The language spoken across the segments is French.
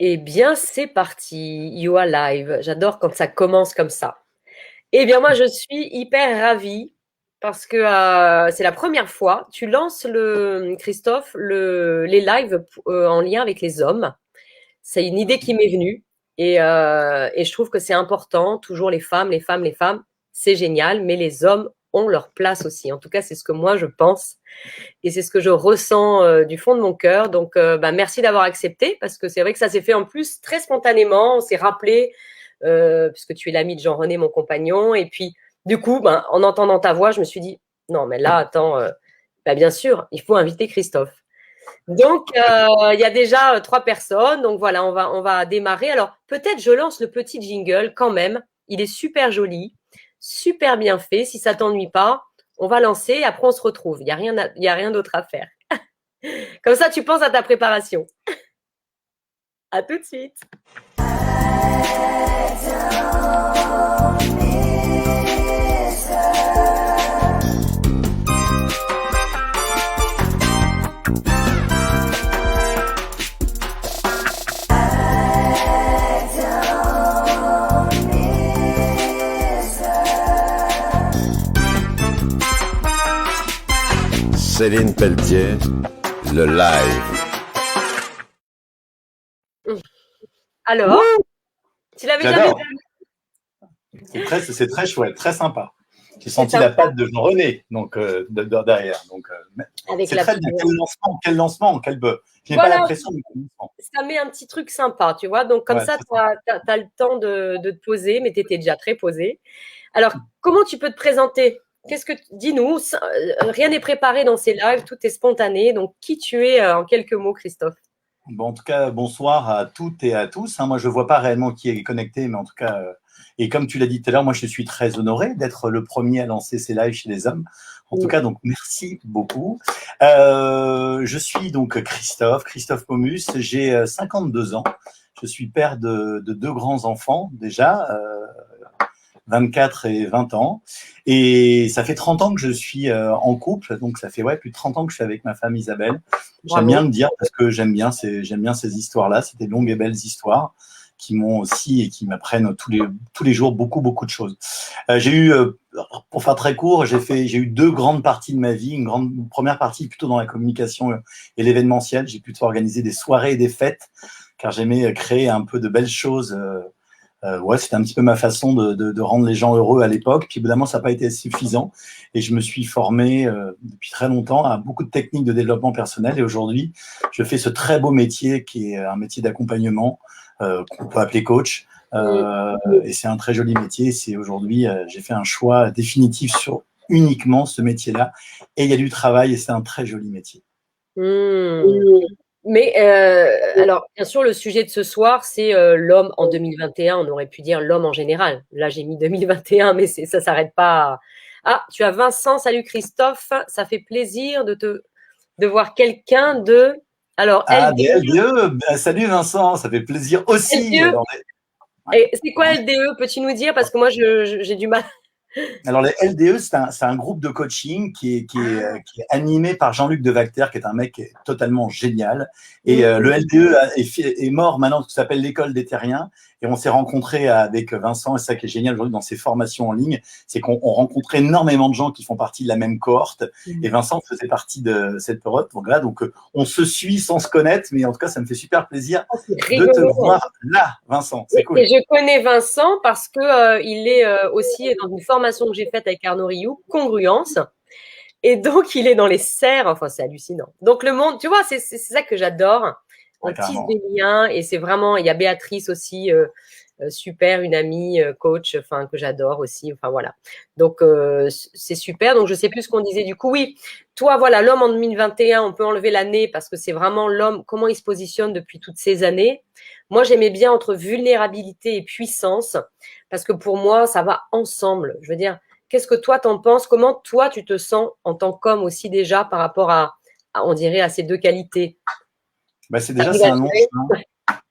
Eh bien, c'est parti. You are live. J'adore quand ça commence comme ça. Eh bien, moi, je suis hyper ravie parce que c'est la première fois. Tu lances Christophe, les lives en lien avec les hommes. C'est une idée qui m'est venue et je trouve que c'est important. Toujours les femmes, les femmes, les femmes, c'est génial, mais les hommes ont leur place aussi. En tout cas, c'est ce que moi je pense. Et c'est ce que je ressens du fond de mon cœur. Donc, merci d'avoir accepté parce que c'est vrai que ça s'est fait en plus très spontanément. On s'est rappelé, puisque tu es l'ami de Jean-René, mon compagnon. Et puis, du coup, en entendant ta voix, je me suis dit, non, mais là, attends, bien sûr, il faut inviter Christophe. Donc, il y a déjà 3 personnes. Donc, voilà, on va démarrer. Alors, peut-être je lance le petit jingle quand même. Il est super joli, super bien fait. Si ça t'ennuie pas, on va lancer. Après, on se retrouve. Il y a rien d'autre à faire. Comme ça, tu penses à ta préparation. À tout de suite. Céline Pelletier, le live. Alors, tu l'avais jamais J'adore. vu? C'est très chouette, très sympa. J'ai senti la patte de Jean-René derrière. Donc, Avec c'est la très bien. Quel lancement, quel bœuf. Je n'ai Voilà. pas l'impression de lancement. Ça met un petit truc sympa, tu vois. Donc, comme Ouais, ça, c'est tu as le temps de te poser, mais tu étais déjà très posé. Alors, comment tu peux te présenter? Dis-nous, rien n'est préparé dans ces lives, tout est spontané. Donc, qui tu es en quelques mots, Christophe? Bon, en tout cas, bonsoir à toutes et à tous. Moi, je ne vois pas réellement qui est connecté, mais en tout cas, et comme tu l'as dit tout à l'heure, moi, je suis très honoré d'être le premier à lancer ces lives chez les hommes. En tout cas, donc, merci beaucoup. Je suis donc Christophe Momus. J'ai 52 ans. Je suis père de 2 grands enfants déjà, 24 et 20 ans. Et ça fait 30 ans que je suis en couple, donc ça fait plus de 30 ans que je suis avec ma femme Isabelle. J'aime bien le dire parce que j'aime bien ces histoires-là, c'était longues et belles histoires qui m'ont aussi et qui m'apprennent tous les jours beaucoup de choses. J'ai eu, pour faire très court, j'ai eu 2 grandes parties de ma vie. Une première partie plutôt dans la communication et l'événementiel. J'ai plutôt organisé des soirées et des fêtes car j'aimais créer un peu de belles choses. C'était un petit peu ma façon de rendre les gens heureux à l'époque. Puis évidemment, ça n'a pas été suffisant. Et je me suis formé depuis très longtemps à beaucoup de techniques de développement personnel. Et aujourd'hui, je fais ce très beau métier qui est un métier d'accompagnement qu'on peut appeler coach. Et c'est un très joli métier. C'est aujourd'hui, j'ai fait un choix définitif sur uniquement ce métier-là. Et il y a du travail et c'est un très joli métier. Mais alors, bien sûr, le sujet de ce soir, c'est l'homme en 2021. On aurait pu dire l'homme en général. Là, j'ai mis 2021, mais ça ne s'arrête pas. Ah, tu as Vincent. Salut Christophe. Ça fait plaisir de voir quelqu'un de… Alors, des LDE. Salut Vincent, ça fait plaisir aussi. LDE. Et c'est quoi LDE? Peux-tu nous dire? Parce que moi, j'ai du mal. Alors, les LDE, c'est un groupe de coaching qui est animé par Jean-Luc Devacter, qui est un mec totalement génial. Et le LDE est mort maintenant, qui s'appelle l'École des Terriens. Et on s'est rencontrés avec Vincent, et ça qui est génial aujourd'hui dans ces formations en ligne, c'est qu'on rencontre énormément de gens qui font partie de la même cohorte. Et Vincent faisait partie de cette cohorte. Donc là, on se suit sans se connaître, mais en tout cas, ça me fait super plaisir de te voir là, Vincent. C'est cool. Et je connais Vincent parce que il est aussi dans une formation que j'ai faite avec Arnaud Rioux, Congruence. Et donc, il est dans les serres. Enfin, c'est hallucinant. Donc, le monde, tu vois, c'est ça que j'adore. On tisse des liens et c'est vraiment… Il y a Béatrice aussi, super, une amie, coach, enfin, que j'adore aussi. Enfin, voilà. Donc, c'est super. Donc, je sais plus ce qu'on disait. Du coup, oui, toi, voilà, l'homme en 2021, on peut enlever l'année parce que c'est vraiment l'homme, comment il se positionne depuis toutes ces années. Moi, j'aimais bien entre vulnérabilité et puissance parce que pour moi, ça va ensemble. Je veux dire, qu'est-ce que toi, t'en penses? Comment toi, tu te sens en tant qu'homme aussi déjà par rapport on dirait, à ces 2 qualités? C'est déjà, c'est un long chemin.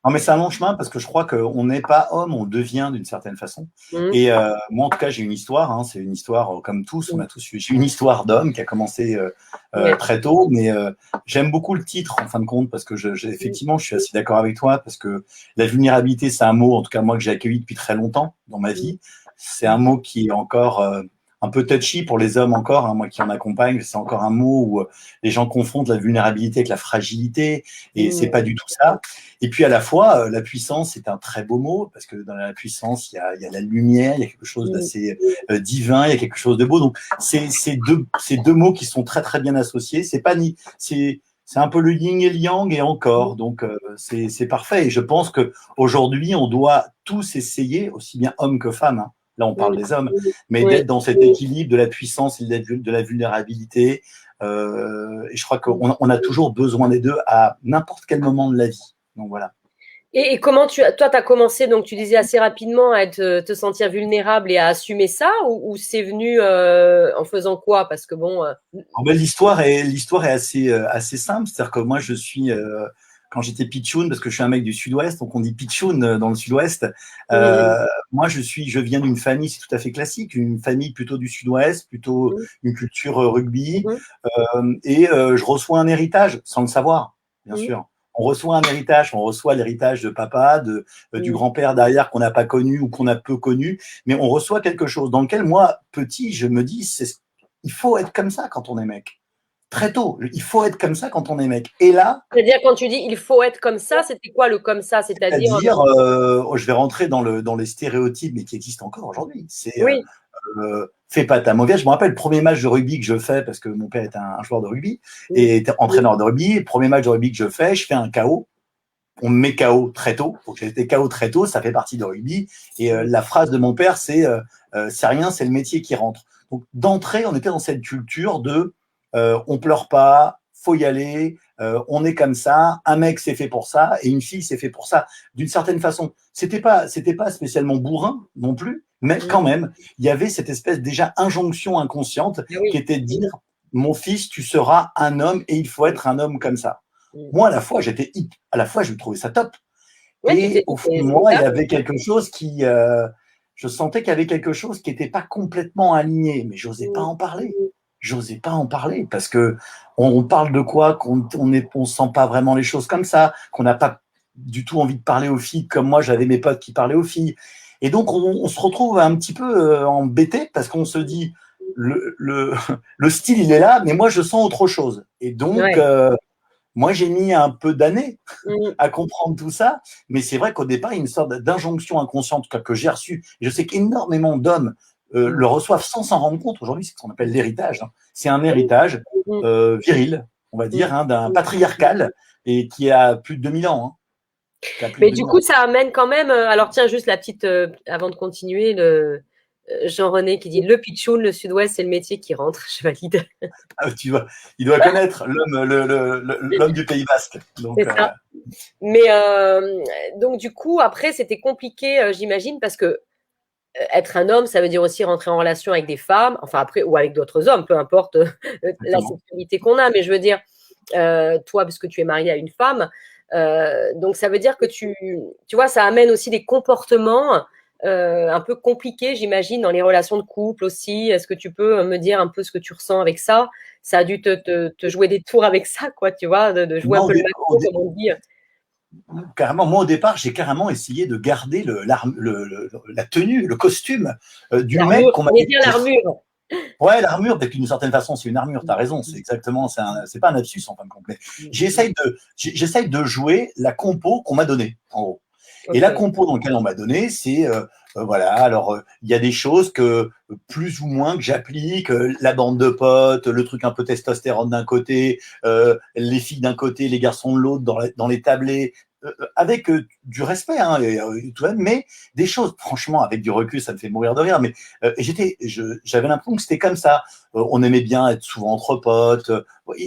Non, mais c'est un long chemin parce que je crois qu'on n'est pas homme, on devient d'une certaine façon. Mmh. Et moi, en tout cas, j'ai une histoire. Hein, c'est une histoire comme tous. On a tous. J'ai une histoire d'homme qui a commencé Ouais. très tôt, mais j'aime beaucoup le titre en fin de compte parce que effectivement, je suis assez d'accord avec toi parce que la vulnérabilité, c'est un mot, en tout cas moi que j'ai accueilli depuis très longtemps dans ma vie. C'est un mot qui est encore un peu touchy pour les hommes encore. Hein, moi qui en accompagne, c'est encore un mot où les gens confondent la vulnérabilité avec la fragilité et c'est pas du tout ça. Et puis à la fois, la puissance est un très beau mot parce que dans la puissance, il y a la lumière, il y a quelque chose d'assez divin, il y a quelque chose de beau. Donc c'est deux mots qui sont très très bien associés. C'est un peu le yin et le yang et encore. Donc c'est parfait. Et je pense que aujourd'hui, on doit tous essayer, aussi bien hommes que femmes. Hein, là, on parle des hommes, mais d'être dans cet équilibre de la puissance et de la vulnérabilité. Et je crois qu'on a toujours besoin des deux à n'importe quel moment de la vie. Donc voilà. Et comment toi, tu as commencé, donc tu disais assez rapidement, à te sentir vulnérable et à assumer ça, ou c'est venu en faisant quoi? Parce que bon. L'histoire est assez simple. C'est-à-dire que moi, je suis, quand j'étais pitchoun, parce que je suis un mec du sud-ouest, donc on dit pitchoun dans le sud-ouest. Moi, je viens d'une famille, c'est tout à fait classique, une famille plutôt du sud-ouest, plutôt une culture rugby. Et je reçois un héritage, sans le savoir, bien sûr. On reçoit un héritage, on reçoit l'héritage de papa, du grand-père derrière qu'on n'a pas connu ou qu'on a peu connu, mais on reçoit quelque chose dans lequel moi, petit, je me dis, il faut être comme ça quand on est mec. Très tôt, il faut être comme ça quand on est mec. Et là, c'est-à-dire, quand tu dis il faut être comme ça, c'était quoi le comme ça? C'est-à-dire, je vais rentrer dans les stéréotypes, mais qui existent encore aujourd'hui. C'est oui. fais pas ta mauvaise. Je me rappelle le premier match de rugby que je fais, parce que mon père est un joueur de rugby et était entraîneur de rugby. Le premier match de rugby que je fais un KO. On me met KO très tôt. Donc j'ai été KO très tôt, ça fait partie de rugby. Et la phrase de mon père, c'est rien, c'est le métier qui rentre. Donc d'entrée, on était dans cette culture de on pleure pas, faut y aller, on est comme ça, un mec c'est fait pour ça et une fille c'est fait pour ça. D'une certaine façon, c'était pas spécialement bourrin non plus, mais quand même, il y avait cette espèce déjà injonction inconsciente qui était de dire mon fils, tu seras un homme et il faut être un homme comme ça. Moi, à la fois, je trouvais ça top. Et au fond de moi, il y avait quelque chose qui, je sentais qu'il y avait quelque chose qui n'était pas complètement aligné, mais j'osais pas en parler. J'osais pas en parler parce que on parle de quoi, on sent pas vraiment les choses comme ça, qu'on n'a pas du tout envie de parler aux filles comme moi, j'avais mes potes qui parlaient aux filles. Et donc, on se retrouve un petit peu embêté parce qu'on se dit, le style, il est là, mais moi, je sens autre chose. Et donc, moi, j'ai mis un peu d'années à comprendre tout ça, mais c'est vrai qu'au départ, il y a une sorte d'injonction inconsciente que j'ai reçue. Et je sais qu'énormément d'hommes le reçoivent sans s'en rendre compte. Aujourd'hui, c'est ce qu'on appelle l'héritage. Hein. C'est un héritage viril, on va dire, hein, d'un patriarcal et qui a plus de 2000 ans. Hein, mais du coup, ça amène quand même. Alors, tiens, juste la petite, avant de continuer, Jean-René qui dit le pitchoun, le sud-ouest, c'est le métier qui rentre. Je valide. Ah, tu vois, il doit connaître l'homme du Pays Basque. Donc, c'est ça. Mais donc, du coup, après, c'était compliqué, j'imagine, parce que être un homme, ça veut dire aussi rentrer en relation avec des femmes, enfin après, ou avec d'autres hommes, peu importe la sexualité qu'on a, mais je veux dire, toi, parce que tu es marié à une femme, donc ça veut dire que tu vois, ça amène aussi des comportements un peu compliqués, j'imagine, dans les relations de couple aussi. Est-ce que tu peux me dire un peu ce que tu ressens avec ça? Ça a dû te jouer des tours avec ça, quoi, tu vois, de jouer un peu le maquereau, comme on dit. Carrément, moi au départ, j'ai carrément essayé de garder la tenue, le costume du mec qu'on m'a dit. L'armure. Ouais, l'armure, d'une certaine façon, c'est une armure, tu as raison, c'est exactement, c'est pas un lapsus en fin de compte. J'essaye de jouer la compo qu'on m'a donnée, en gros. Okay. Et la compo dans laquelle on m'a donné, c'est voilà. Alors il y a des choses que plus ou moins que j'applique, la bande de potes, le truc un peu testostérone d'un côté, les filles d'un côté, les garçons de l'autre dans les tablés, avec du respect, hein, tout même, mais des choses, franchement, avec du recul, ça me fait mourir de rire. Mais j'avais l'impression que c'était comme ça. On aimait bien être souvent entre potes.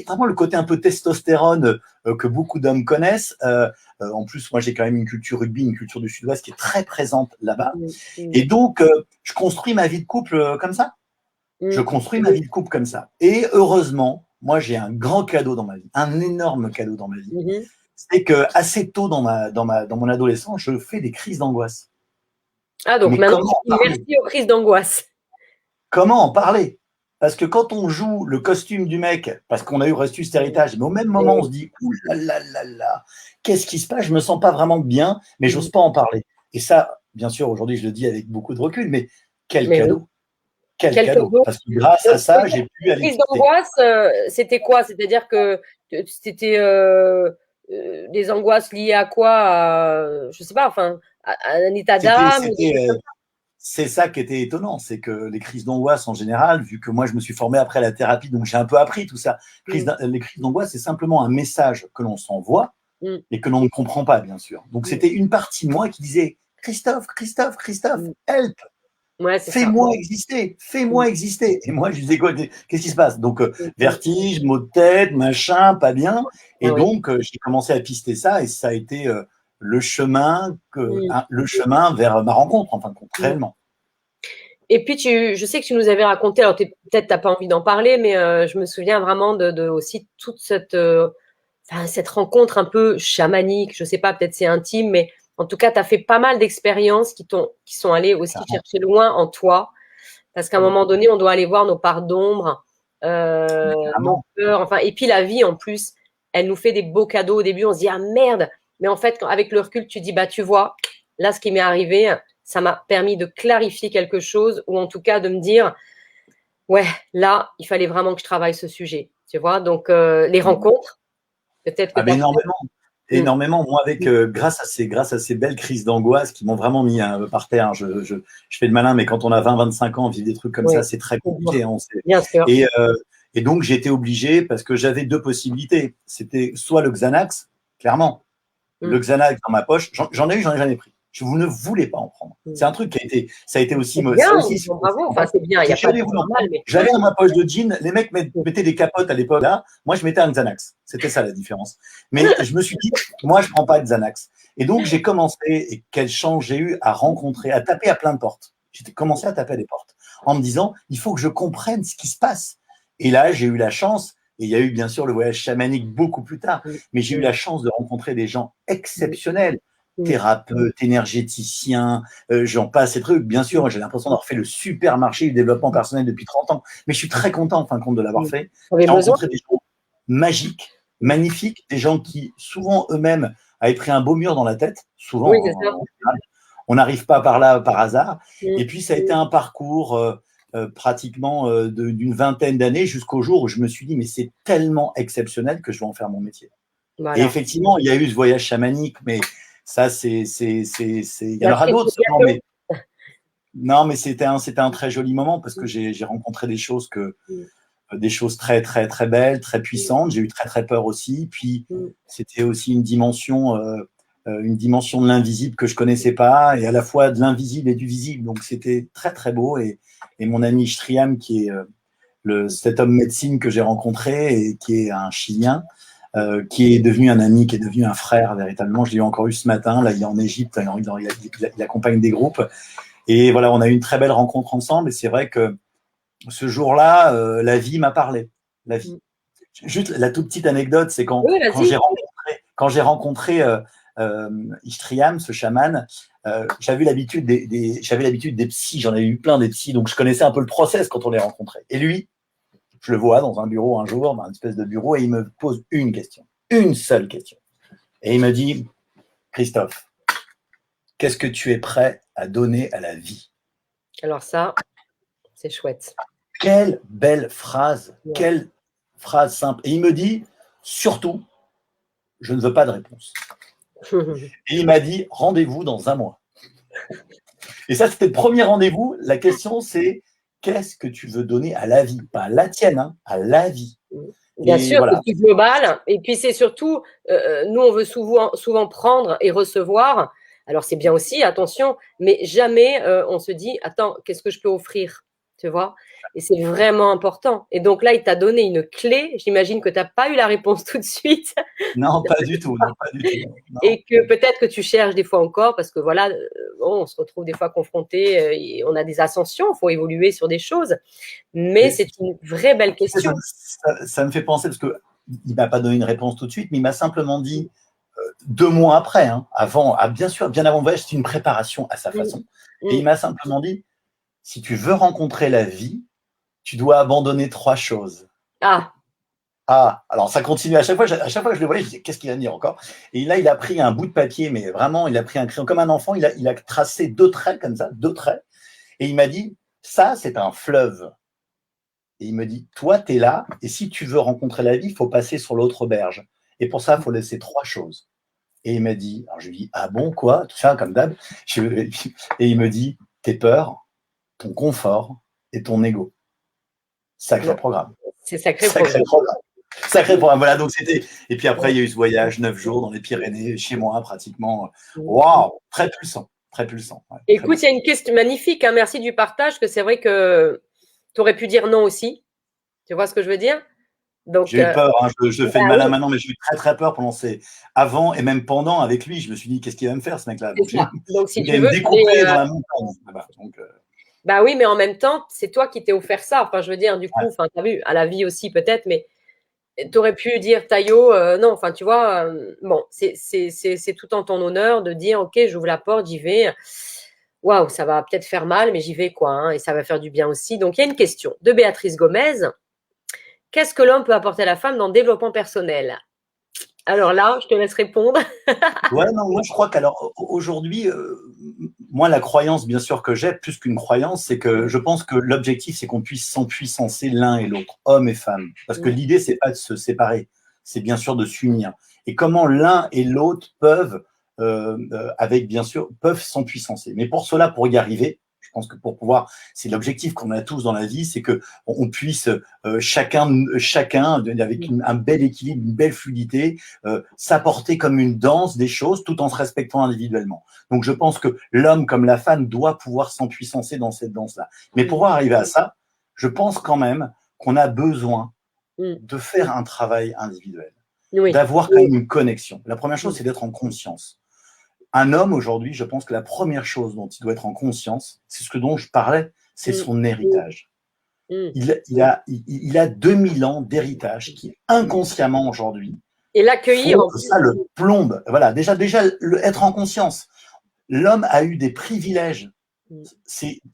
Vraiment le côté un peu testostérone que beaucoup d'hommes connaissent. En plus, moi, j'ai quand même une culture rugby, une culture du Sud-Ouest qui est très présente là-bas. Et donc, je construis ma vie de couple comme ça. Je construis ma vie de couple comme ça. Et heureusement, moi, j'ai un grand cadeau dans ma vie, un énorme cadeau dans ma vie. c'est que assez tôt dans mon adolescence, je fais des crises d'angoisse. Ah, donc Mais maintenant, comment tu en dis parler? merci aux crises d'angoisse. Comment en parler? Parce que quand on joue le costume du mec, parce qu'on a eu reçu cet héritage, mais au même moment, on se dit, ouh là là là là, qu'est-ce qui se passe? Je me sens pas vraiment bien, mais j'ose pas en parler. Et ça, bien sûr, aujourd'hui, je le dis avec beaucoup de recul, mais quel Mais oui. cadeau! Quel Quel cadeau! cadeau. Parce que grâce à Donc, ça, j'ai pu aller crise quitter. d'angoisse, c'était quoi? C'est-à-dire que c'était des angoisses liées à quoi? Je sais pas, enfin, à un état C'était, d'âme ou des c'était, choses comme euh, c'est ça qui était étonnant, c'est que les crises d'angoisse en général, vu que moi je me suis formé après la thérapie, donc j'ai un peu appris tout ça. Les crises d'angoisse, c'est simplement un message que l'on s'envoie ça. et que l'on ne comprend pas, bien sûr. Donc c'était une partie de moi qui disait Christophe, Christophe, Christophe, help, Ouais, c'est ça. fais-moi exister, fais-moi exister. Et moi je disais quoi? Qu'est-ce qui se passe? Donc Ah vertige, maux de tête, machin, pas bien. Et oui. donc j'ai commencé à pister ça et ça a été le chemin vers ma rencontre, en fin de compte, réellement. Et puis, je sais que tu nous avais raconté, alors peut-être t'as pas envie d'en parler, mais je me souviens vraiment de aussi toute cette rencontre un peu chamanique. Je sais pas, peut-être c'est intime, mais en tout cas, tu as fait pas mal d'expériences qui sont allées aussi Clairement. chercher loin en toi. Parce qu'à un moment donné, on doit aller voir nos parts d'ombre, Mais nos clairement. peurs, enfin, et puis la vie en plus, elle nous fait des beaux cadeaux. Au début, on se dit ah merde, mais en fait, avec le recul, tu dis bah tu vois, là, ce qui m'est arrivé, ça m'a permis de clarifier quelque chose, ou en tout cas de me dire ouais, là, il fallait vraiment que je travaille ce sujet, tu vois. Donc les rencontres, peut-être que Ah, tu mais as fait. énormément. Mm. Énormément. Moi, avec, grâce à ces belles crises d'angoisse qui m'ont vraiment mis par terre, hein. Je fais le malin, mais quand on a 20, 25 ans, vivre des trucs comme Oui, ça, c'est très compliqué, hein, bien sûr. et, euh, et donc, j'ai été obligé parce que j'avais deux possibilités. C'était soit le Xanax, clairement. Mm. Le Xanax dans ma poche, j'en ai eu, j'en ai jamais pris. Je ne voulais pas en prendre. Mm. C'est un truc ça a été aussi, C'est bien, ça aussi, bon, bravo. Enfin, c'est bien, il n'y j'ai a pas de jamais voulu en mal, prendre. mais J'avais dans ma poche de jean, les mecs mettaient des capotes à l'époque là, moi je mettais un Xanax. C'était ça la différence. Mais je me suis dit, moi je prends pas de Xanax. Et donc j'ai commencé, et quelle chance j'ai eu à rencontrer, à taper à plein de portes. J'ai commencé à taper à des portes en me disant, il faut que je comprenne ce qui se passe. Et là, j'ai eu la chance, et il y a eu bien sûr le voyage chamanique beaucoup plus tard, mais j'ai eu la chance de rencontrer des gens exceptionnels, thérapeutes, énergéticiens, j'en passe ces trucs. Bien sûr, j'ai l'impression d'avoir fait le supermarché du développement personnel depuis 30 ans, mais je suis très content en fin de compte de l'avoir fait. j'avais J'ai besoin. rencontré des gens magiques, magnifiques, des gens qui souvent eux-mêmes avaient pris un beau mur dans la tête, Oui, c'est souvent ça. en général. On n'arrive pas par là par hasard. Mm. Et puis ça a été un parcours pratiquement d'une vingtaine d'années jusqu'au jour où je me suis dit mais c'est tellement exceptionnel que je vais en faire mon métier. Et Voilà. effectivement, il y a eu ce voyage chamanique, mais ça, il y en La aura cerise d'autres sur le sûrement, gâteau. mais non, mais c'était un très joli moment parce que j'ai rencontré des choses très, très, très belles, très puissantes. J'ai eu très, très peur aussi. Puis, c'était aussi une dimension de l'invisible que je connaissais pas, et à la fois de l'invisible et du visible. Donc, c'était très, très beau. Et mon ami Shtriam, qui est cet homme médecine que j'ai rencontré et qui est un Chilien, qui est devenu un ami, qui est devenu un frère véritablement. Je l'ai encore eu ce matin. Là, il est en Égypte, il accompagne des groupes. Et voilà, on a eu une très belle rencontre ensemble. Et c'est vrai que ce jour-là, la vie m'a parlé. La vie. Juste la toute petite anecdote, c'est Oui, vas-y. quand j'ai rencontré Ishtriam, ce chaman, j'avais l'habitude des psys. J'en ai eu plein des psys, donc je connaissais un peu le process quand on les rencontrait. Et lui, je le vois dans un bureau un jour, dans une espèce de bureau, et il me pose une question, une seule question. Et il me dit, Christophe, qu'est-ce que tu es prêt à donner à la vie? Alors ça, c'est chouette. Quelle belle phrase, Ouais. quelle phrase simple. Et il me dit, surtout, je ne veux pas de réponse. Et il m'a dit, rendez-vous dans un mois. Et ça, c'était le premier rendez-vous. La question, c'est, qu'est-ce que tu veux donner à la vie? Pas à la tienne, hein, à la vie. Bien Et sûr, voilà. c'est plus global. Et puis c'est surtout, nous, on veut souvent prendre et recevoir. Alors c'est bien aussi, attention, mais jamais on se dit, attends, qu'est-ce que je peux offrir? Tu vois? Et c'est vraiment important. Et donc là, il t'a donné une clé. J'imagine que tu n'as pas eu la réponse tout de suite. Non, pas du tout. Non, pas du tout. Non. Et que peut-être que tu cherches des fois encore, parce que voilà, bon, on se retrouve des fois confronté, on a des ascensions, il faut évoluer sur des choses. Mais c'est une vraie belle question. Ça me fait penser, parce qu'il ne m'a pas donné une réponse tout de suite, mais il m'a simplement dit, 2 mois après, hein, bien sûr, bien avant le voyage, c'est une préparation à sa façon. Et il m'a simplement dit, si tu veux rencontrer la vie, tu dois abandonner 3 choses. Ah, alors ça continue. À chaque fois que je le voyais, je disais, qu'est-ce qu'il va dire encore? Et là, il a pris un bout de papier, mais vraiment, il a pris un crayon comme un enfant, il a tracé 2 traits comme ça, 2 traits. Et il m'a dit, ça, c'est un fleuve. Et il me dit, toi, tu es là, et si tu veux rencontrer la vie, il faut passer sur l'autre berge. Et pour ça, il faut laisser 3 choses. Et il m'a dit, alors je lui dis, ah bon, quoi? Tout ça, comme d'hab. Et il me dit, tes peurs, ton confort et ton ego. Sacré programme. C'est sacré programme. Sacré programme. Voilà, donc c'était. Et puis après, il y a eu ce voyage, 9 jours dans les Pyrénées, chez moi, pratiquement. Waouh, très puissant. Très puissant. Ouais, écoute, il y a une question magnifique. Hein, merci du partage, que c'est vrai que tu aurais pu dire non aussi. Tu vois ce que je veux dire? J'ai eu peur, hein, je fais le malin maintenant, mais j'ai eu très très peur pendant avant et même pendant avec lui. Je me suis dit, qu'est-ce qu'il va me faire, ce mec-là? Donc, si il tu veux. Me découper dans la montagne. Bah oui, mais en même temps, c'est toi qui t'es offert ça. Enfin, je veux dire, du coup, tu as vu, à la vie aussi peut-être, mais tu aurais pu dire, Taïo, non, enfin, tu vois, bon, c'est tout en ton honneur de dire, ok, j'ouvre la porte, j'y vais. Waouh, ça va peut-être faire mal, mais j'y vais, quoi, hein, et ça va faire du bien aussi. Donc, il y a une question de Béatrice Gomez. Qu'est-ce que l'homme peut apporter à la femme dans le développement personnel? Alors là, je te laisse répondre. Ouais, non, moi je crois qu'alors aujourd'hui, moi la croyance bien sûr que j'ai, plus qu'une croyance, c'est que je pense que l'objectif c'est qu'on puisse s'empuissancer l'un et l'autre, homme et femme. Parce que l'idée c'est pas de se séparer, c'est bien sûr de s'unir. Et comment l'un et l'autre peuvent, avec bien sûr, peuvent s'empuissancer. Mais pour cela, pour y arriver, je pense que pour pouvoir, c'est l'objectif qu'on a tous dans la vie, c'est que on puisse chacun avec un bel équilibre, une belle fluidité, s'apporter comme une danse des choses tout en se respectant individuellement. Donc je pense que l'homme comme la femme doit pouvoir s'empuissancer dans cette danse-là. Mais pour arriver à ça, je pense quand même qu'on a besoin de faire un travail individuel, d'avoir quand même une connexion. La première chose, c'est d'être en conscience. Un homme, aujourd'hui, je pense que la première chose dont il doit être en conscience, c'est ce dont je parlais, c'est son héritage. Il a 2000 ans d'héritage qui, inconsciemment aujourd'hui, et l'accueillir, ça le plombe. Voilà, déjà être en conscience. L'homme a eu des privilèges.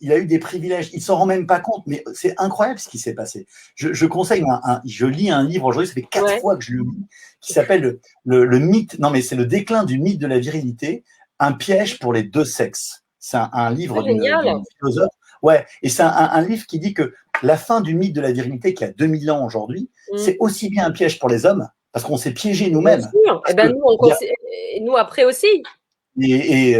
Il a eu des privilèges. Il s'en rend même pas compte, mais c'est incroyable ce qui s'est passé. Je conseille, je lis un livre aujourd'hui, ça fait 4 fois que je le lis, qui s'appelle le mythe. Non, mais c'est le déclin du mythe de la virilité, un piège pour les 2 sexes. C'est un livre d'une philosophe. Ouais, et c'est un livre qui dit que la fin du mythe de la virilité, qui a 2000 ans aujourd'hui, c'est aussi bien un piège pour les hommes, parce qu'on s'est piégés nous-mêmes. Et ben nous après aussi. Et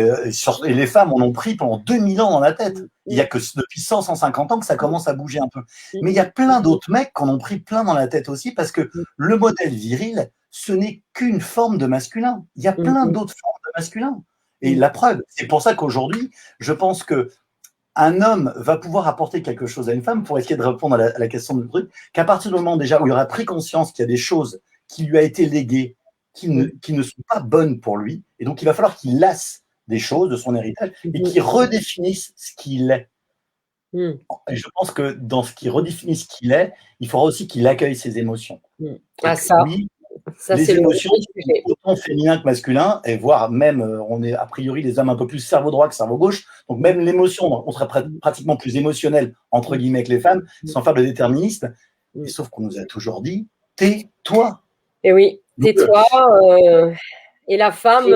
les femmes en ont pris pendant 2000 ans dans la tête. Il n'y a que depuis 100-150 ans que ça commence à bouger un peu. Mais il y a plein d'autres mecs qui en ont pris plein dans la tête aussi, parce que le modèle viril, ce n'est qu'une forme de masculin. Il y a plein d'autres formes de masculin. Et la preuve, c'est pour ça qu'aujourd'hui, je pense que un homme va pouvoir apporter quelque chose à une femme, pour essayer de répondre à la question du truc, qu'à partir du moment déjà où il aura pris conscience qu'il y a des choses qui lui a été léguées, qui ne sont pas bonnes pour lui, et donc il va falloir qu'il lasse des choses de son héritage et qu'il redéfinisse ce qu'il est. Et je pense que dans ce qui redéfinit ce qu'il est, il faudra aussi qu'il accueille ses émotions. Ça les c'est émotions, autant féminin que masculin, et voire même, on est a priori les hommes un peu plus cerveau droit que cerveau gauche, donc même l'émotion, on serait pratiquement plus émotionnel, entre guillemets, que les femmes, sans faire de déterministe, et sauf qu'on nous a toujours dit, tais-toi. Et oui, tais-toi. Et la femme,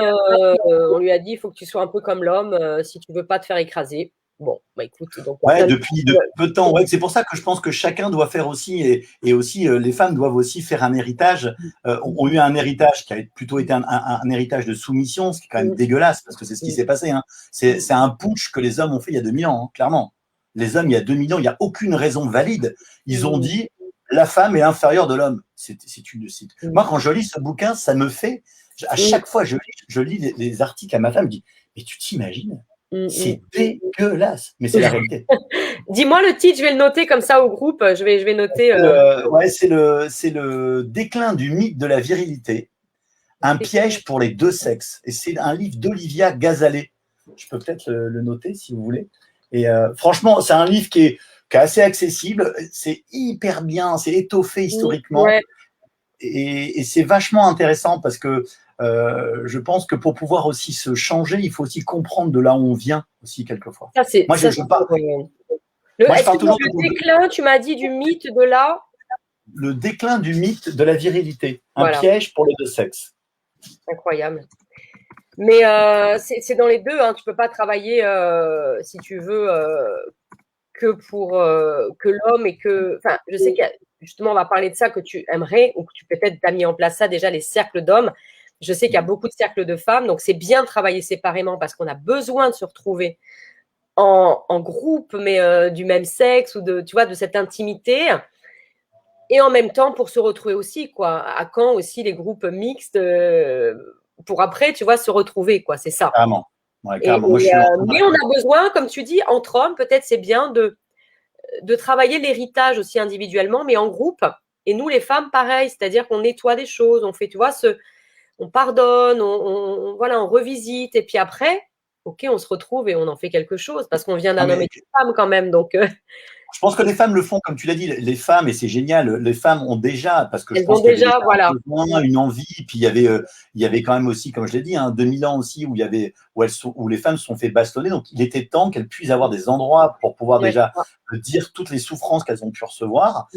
on lui a dit, il faut que tu sois un peu comme l'homme si tu veux pas te faire écraser. Bon, bah écoute. Donc, depuis peu de temps. Ouais, c'est pour ça que je pense que chacun doit faire aussi, et aussi les femmes doivent aussi faire un héritage. Ont eu un héritage qui a plutôt été un héritage de soumission, ce qui est quand même dégueulasse, parce que c'est ce qui s'est passé. Hein. C'est un putsch que les hommes ont fait il y a 2000 ans, hein, clairement. Les hommes, il y a 2000 ans, il n'y a aucune raison valide. Ils ont dit, la femme est inférieure de l'homme. Moi, quand je lis ce bouquin, ça me fait, à chaque fois je lis les articles à ma femme, je dis, mais tu t'imagines? C'est dégueulasse, mais c'est la réalité. Dis-moi le titre, je vais le noter comme ça au groupe. Je vais noter. C'est le déclin du mythe de la virilité, un piège pour les 2 sexes. Et c'est un livre d'Olivia Gazalet. Je peux peut-être le noter si vous voulez. Et franchement, c'est un livre qui est assez accessible. C'est hyper bien, c'est étoffé historiquement. Et c'est vachement intéressant parce que je pense que pour pouvoir aussi se changer, il faut aussi comprendre de là où on vient aussi quelquefois. Ça, c'est Moi, je parle toujours le déclin, tu m'as dit, du mythe de la… Le déclin du mythe de la virilité, un Voilà. piège pour les deux sexes. Incroyable. Mais c'est dans les deux, hein. Tu peux pas travailler, si tu veux, que pour que l'homme et que… Enfin, je sais qu'il y a, justement, on va parler de ça, que tu aimerais, ou que tu peut-être as mis en place ça déjà, les cercles d'hommes. Je sais qu'il y a beaucoup de cercles de femmes, donc c'est bien de travailler séparément parce qu'on a besoin de se retrouver en groupe, mais du même sexe, ou de, tu vois, de cette intimité. Et en même temps, pour se retrouver aussi, quoi. À quand aussi les groupes mixtes pour après, tu vois, se retrouver, quoi. C'est ça. Carrément. Ouais, carrément. Moi, mais on a besoin, comme tu dis, entre hommes, peut-être c'est bien de travailler l'héritage aussi individuellement, mais en groupe. Et nous, les femmes, pareil, c'est-à-dire qu'on nettoie des choses, on fait, tu vois, on pardonne, voilà, on revisite, et puis après, ok, on se retrouve et on en fait quelque chose, parce qu'on vient d'un homme et d'une femme quand même, donc… Je pense que les femmes le font, comme tu l'as dit, les femmes, et c'est génial, les femmes ont déjà, parce que je elles pense ont que déjà, voilà, une envie, puis il y avait quand même aussi, comme je l'ai dit, 2000 ans aussi, où où les femmes se sont fait bastonner, donc il était temps qu'elles puissent avoir des endroits pour pouvoir déjà dire toutes les souffrances qu'elles ont pu recevoir.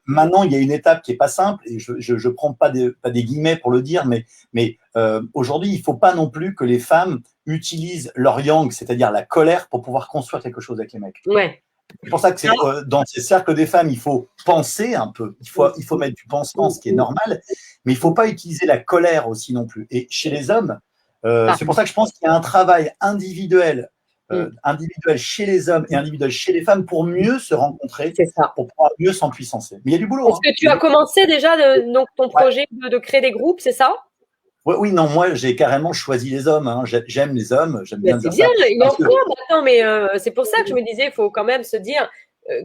Maintenant, il y a une étape qui est pas simple, et je prends pas des guillemets pour le dire, mais aujourd'hui, il faut pas non plus que les femmes utilisent leur yang, c'est-à-dire la colère, pour pouvoir construire quelque chose avec les mecs. Ouais. C'est pour ça que dans ces cercles des femmes, il faut penser un peu, il faut mettre du pansement, ce qui est normal, mais il ne faut pas utiliser la colère aussi non plus. Et chez les hommes, c'est pour ça que je pense qu'il y a un travail individuel chez les hommes et individuel chez les femmes pour mieux se rencontrer, pour pouvoir mieux s'empuissancer. Mais il y a du boulot. Est-ce que tu as commencé déjà donc ton projet de créer des groupes, c'est ça? Oui, non, moi j'ai carrément choisi les hommes. Hein. J'aime les hommes, j'aime bien dire ça. C'est bien, attends, mais c'est pour ça que je me disais, il faut quand même se dire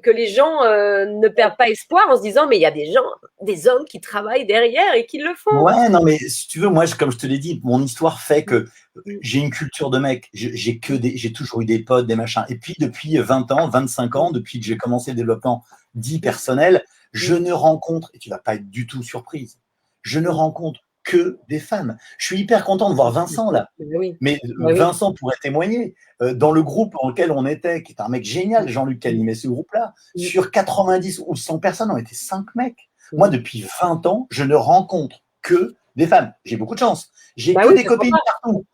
que les gens ne perdent pas espoir en se disant, mais il y a des hommes qui travaillent derrière et qui le font. Ouais, non, mais si tu veux, moi, comme je te l'ai dit, mon histoire fait que j'ai une culture de mec. J'ai toujours eu des potes, des machins. Et puis, depuis 20 ans, 25 ans, depuis que j'ai commencé le développement dit personnel, je ne rencontre, et tu vas pas être du tout surprise, je ne rencontre que des femmes. Je suis hyper content de voir Vincent là. Mais Vincent pourrait témoigner. Dans le groupe dans lequel on était, qui est un mec génial, Jean-Luc qui animait ce groupe-là, sur 90 ou 100 personnes, on était 5 mecs. Moi, depuis 20 ans, je ne rencontre que des femmes. J'ai beaucoup de chance. J'ai que des copines partout.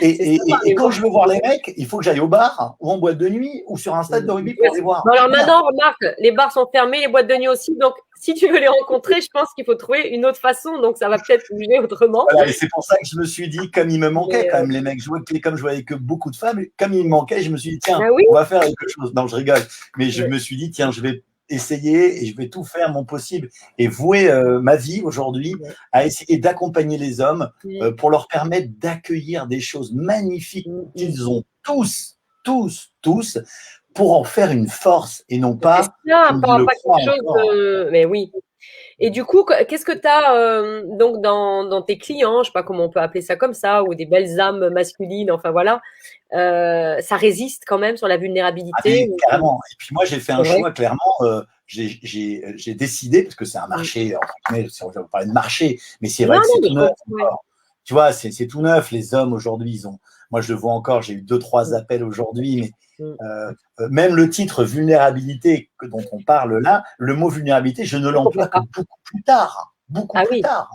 Et quand je veux voir les mecs, il faut que j'aille au bar ou en boîte de nuit ou sur un stade de rugby pour les voir. Bon, alors maintenant, remarque, les bars sont fermés, les boîtes de nuit aussi. Donc, si tu veux les rencontrer, je pense qu'il faut trouver une autre façon. Donc, ça va peut-être bouger autrement. Voilà, et c'est pour ça que je me suis dit, comme il me manquait quand même les mecs, comme je voyais que beaucoup de femmes, comme il me manquait, je me suis dit, tiens, on va faire quelque chose. Non, je rigole. Mais je me suis dit, tiens, je vais essayer et je vais tout faire mon possible et vouer ma vie aujourd'hui à essayer d'accompagner les hommes pour leur permettre d'accueillir des choses magnifiques qu'ils ont tous pour en faire une force et non pas quelque chose mais oui. Et du coup, qu'est-ce que tu as donc dans tes clients, je sais pas comment on peut appeler ça comme ça, ou des belles âmes masculines, enfin voilà, ça résiste quand même sur la vulnérabilité. Carrément. Et puis moi, j'ai fait un choix clairement. J'ai décidé, parce que c'est un marché, on va parler de marché, mais c'est vrai que c'est tout neuf. Tu vois, c'est tout neuf. Les hommes aujourd'hui, moi je le vois encore, j'ai eu 2-3 appels aujourd'hui, mais même le titre vulnérabilité dont on parle là, le mot vulnérabilité, je ne l'emploie que beaucoup plus tard. Plus tard.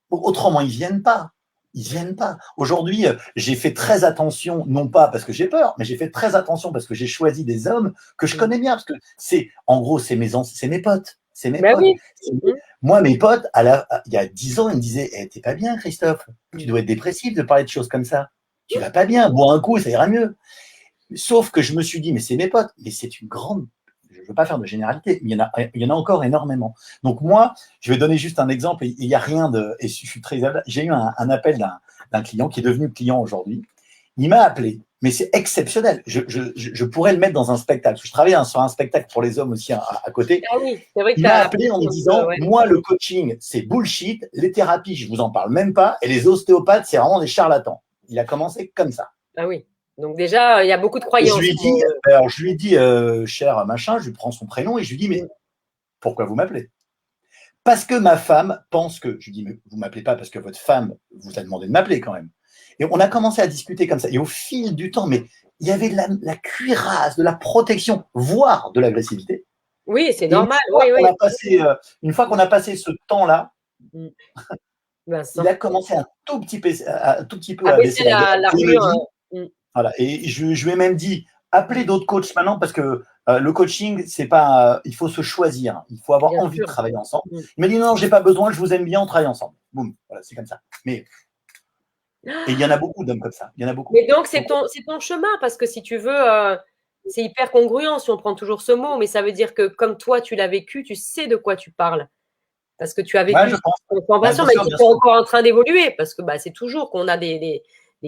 Autrement, ils viennent pas. Aujourd'hui, j'ai fait très attention, non pas parce que j'ai peur, mais j'ai fait très attention parce que j'ai choisi des hommes que je connais bien, parce que en gros, c'est mes potes. C'est mes potes. Oui. Moi, mes potes, il y a 10 ans, ils me disaient t'es pas bien, Christophe. Tu dois être dépressif de parler de choses comme ça. Tu vas pas bien. Bois un coup, ça ira mieux. Sauf que je me suis dit, mais c'est mes potes. Mais c'est une grande. Je ne veux pas faire de généralité, mais il y en a encore énormément. Donc moi, je vais donner juste un exemple. Il n'y a rien de. Et je suis très. J'ai eu un appel d'un client qui est devenu client aujourd'hui. Il m'a appelé. Mais c'est exceptionnel. Je pourrais le mettre dans un spectacle. Je travaille sur un spectacle pour les hommes aussi à côté. Ah oui, c'est vrai que il m'a appelé en me disant, moi, le coaching, c'est bullshit. Les thérapies, je vous en parle même pas. Et les ostéopathes, c'est vraiment des charlatans. Il a commencé comme ça. Ah oui. Donc déjà, il y a beaucoup de croyances. Je lui ai dit, cher machin, je lui prends son prénom et je lui dis, mais pourquoi vous m'appelez? parce que ma femme pense que, je lui dis, mais vous ne m'appelez pas parce que votre femme vous a demandé de m'appeler quand même. Et on a commencé à discuter comme ça. Et au fil du temps, mais il y avait de la cuirasse, de la protection, voire de l'agressivité. Oui, c'est Et normal. Oui, oui. une fois qu'on a passé ce temps-là, Vincent. il a commencé un tout petit peu À à baisser baisser la garde. Et il me l'armure. dit, voilà, et je lui ai même dit, appelez d'autres coachs maintenant parce que le coaching, c'est pas, il faut se choisir, il faut avoir Bien envie de sûr. travailler ensemble. Il m'a dit non, j'ai pas besoin, je vous aime bien, on travaille ensemble. Boum, voilà, c'est comme ça. Mais et il y en a beaucoup d'hommes comme ça, il y en a beaucoup. Mais donc, c'est ton chemin, parce que si tu veux, c'est hyper congruent si on prend toujours ce mot, mais ça veut dire que comme toi, tu l'as vécu, tu sais de quoi tu parles. Parce que tu as Ouais, vécu je pense. cette transformation, Bien même sûr, si bien tu es sûr. encore en train d'évoluer, parce que c'est toujours qu'on a des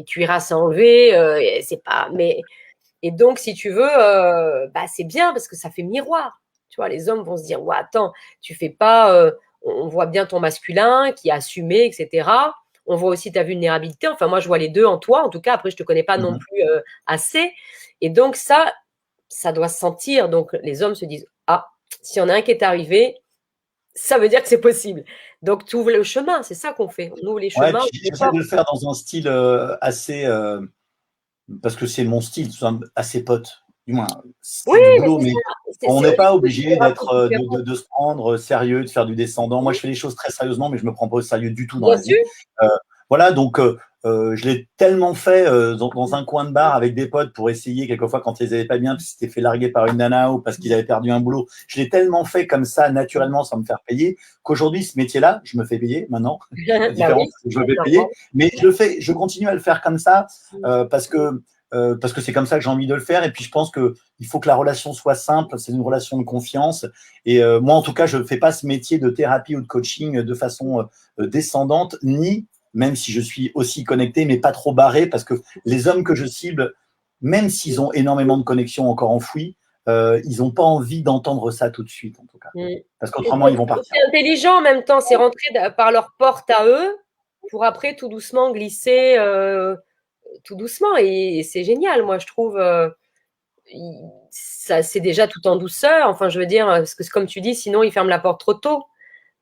cuirasses à enlever, et c'est pas. Et donc, si tu veux, c'est bien parce que ça fait miroir. Tu vois, les hommes vont se dire, ouais, attends, tu fais pas. On voit bien ton masculin qui est assumé, etc. On voit aussi ta vulnérabilité. Enfin, moi, je vois les deux en toi. En tout cas, après, je te connais pas non plus assez. Et donc, ça doit se sentir. Donc, les hommes se disent, ah, s'il y en a un qui est arrivé, ça veut dire que c'est possible. Donc, tu ouvres le chemin. C'est ça qu'on fait. On ouvre les Ouais, chemins. puis j'essaie de le faire dans un style assez, parce que c'est mon style, assez pote. Du moins, Oui, c'est du mais boulot, c'est mais ça. on C'est n'est pas Hollywood, obligé c'est un peu d'être, différent. de se prendre sérieux, de faire du descendant. Moi, je fais les choses très sérieusement, mais je me prends pas au sérieux du tout dans Bien la sûr. vie. Voilà, donc je l'ai tellement fait dans un coin de bar avec des potes pour essayer quelquefois quand ils n'avaient pas bien, parce qu'ils s'étaient fait larguer par une nana ou parce qu'ils avaient perdu un boulot. Je l'ai tellement fait comme ça, naturellement, sans me faire payer, qu'aujourd'hui, ce métier-là, je me fais payer maintenant. La Bah différence, oui, c'est que je me fais normal. payer, mais je continue à le faire comme ça parce que c'est comme ça que j'ai envie de le faire. Et puis je pense qu'il faut que la relation soit simple, c'est une relation de confiance. Et moi, en tout cas, je ne fais pas ce métier de thérapie ou de coaching de façon descendante, ni, même si je suis aussi connecté, mais pas trop barré, parce que les hommes que je cible, même s'ils ont énormément de connexions encore enfouies, ils n'ont pas envie d'entendre ça tout de suite, en tout cas. Parce qu'autrement, ils vont partir. C'est intelligent en même temps, c'est rentrer par leur porte à eux pour après tout doucement glisser tout doucement. Et c'est génial, moi, je trouve. Ça, c'est déjà tout en douceur. Enfin, je veux dire, parce que comme tu dis, sinon, ils ferment la porte trop tôt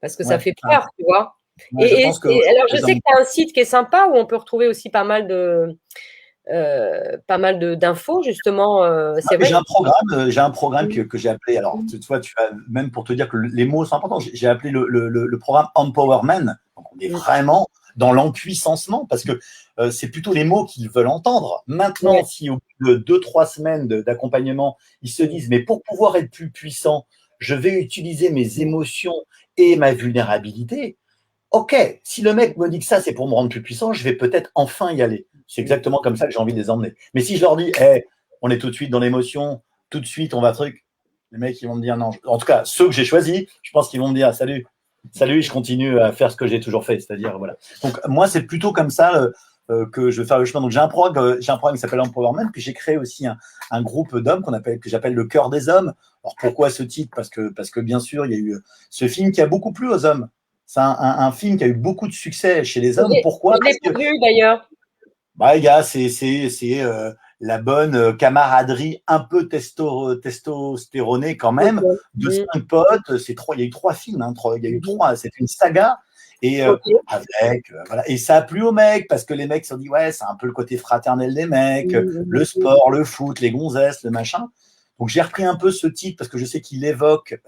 parce que ça Ouais, fait peur, tu vois. ouais, je pense que Alors, je les sais que hommes. tu as un site qui est sympa où on peut retrouver aussi d'infos, justement. C'est vrai. J'ai un programme que j'ai appelé, alors tu vois, même pour te dire que les mots sont importants, j'ai appelé le programme Empowerment. Donc on est vraiment dans l'empuissancement parce que c'est plutôt les mots qu'ils veulent entendre. Maintenant, si au bout de 2-3 semaines d'accompagnement, ils se disent, mais pour pouvoir être plus puissant, je vais utiliser mes émotions et ma vulnérabilité. Ok, si le mec me dit que ça, c'est pour me rendre plus puissant, je vais peut-être enfin y aller. C'est exactement comme ça que j'ai envie de les emmener. Mais si je leur dis, hey, on est tout de suite dans l'émotion, tout de suite, on va truc, les mecs, ils vont me dire non. En tout cas, ceux que j'ai choisis, je pense qu'ils vont me dire salut, je continue à faire ce que j'ai toujours fait. C'est-à-dire, voilà. Donc, moi, c'est plutôt comme ça que je vais faire le chemin. Donc, j'ai un programme qui s'appelle Empowerment, puis j'ai créé aussi un groupe d'hommes que j'appelle le cœur des hommes. Alors, pourquoi ce titre? Parce que, bien sûr, il y a eu ce film qui a beaucoup plu aux hommes. C'est un film qui a eu beaucoup de succès chez les hommes. Pourquoi? Je l'ai pas vu d'ailleurs. Les gars, c'est la bonne camaraderie un peu testostéronée quand même, de 5 potes. Il y a eu 3 films, hein, il y a eu 3, c'est une saga. Et voilà. Et ça a plu aux mecs parce que les mecs se sont dit ouais, c'est un peu le côté fraternel des mecs, le sport, le foot, les gonzesses, le machin. Donc j'ai repris un peu ce titre parce que je sais qu'il évoque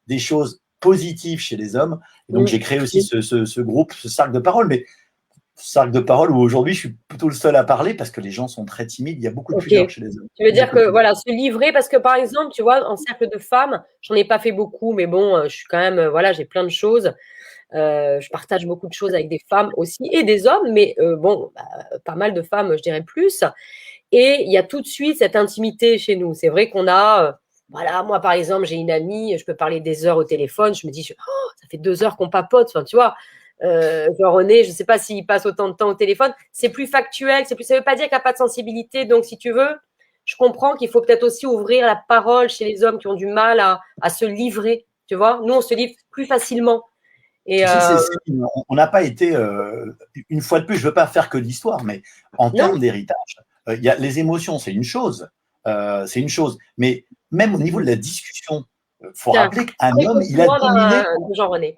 des choses positives chez les hommes. Et donc j'ai créé aussi ce groupe, ce cercle de parole. Mais cercle de parole où aujourd'hui je suis plutôt le seul à parler parce que les gens sont très timides. Il y a beaucoup de pudeur chez les hommes. Tu veux dire que voilà, se livrer, parce que par exemple, tu vois, en cercle de femmes, j'en ai pas fait beaucoup, mais bon, je suis quand même, voilà, j'ai plein de choses. Je partage beaucoup de choses avec des femmes aussi et des hommes, mais pas mal de femmes, je dirais plus. Et il y a tout de suite cette intimité chez nous. C'est vrai qu'on a, voilà, moi par exemple, j'ai une amie, je peux parler des heures au téléphone, je me dis, ça fait 2 heures qu'on papote, enfin, tu vois. Genre René, je ne sais pas s'il passe autant de temps au téléphone. C'est plus factuel, ça ne veut pas dire qu'il n'y a pas de sensibilité. Donc, si tu veux, je comprends qu'il faut peut-être aussi ouvrir la parole chez les hommes qui ont du mal à se livrer. Tu vois, nous, on se livre plus facilement. Et on n'a pas été, une fois de plus, je ne veux pas faire que l'histoire, mais en termes d'héritage, les émotions, c'est une chose, mais même au niveau de la discussion, faut Tiens, rappeler qu'un après, homme, il a continue-moi dominé. de Jean-René.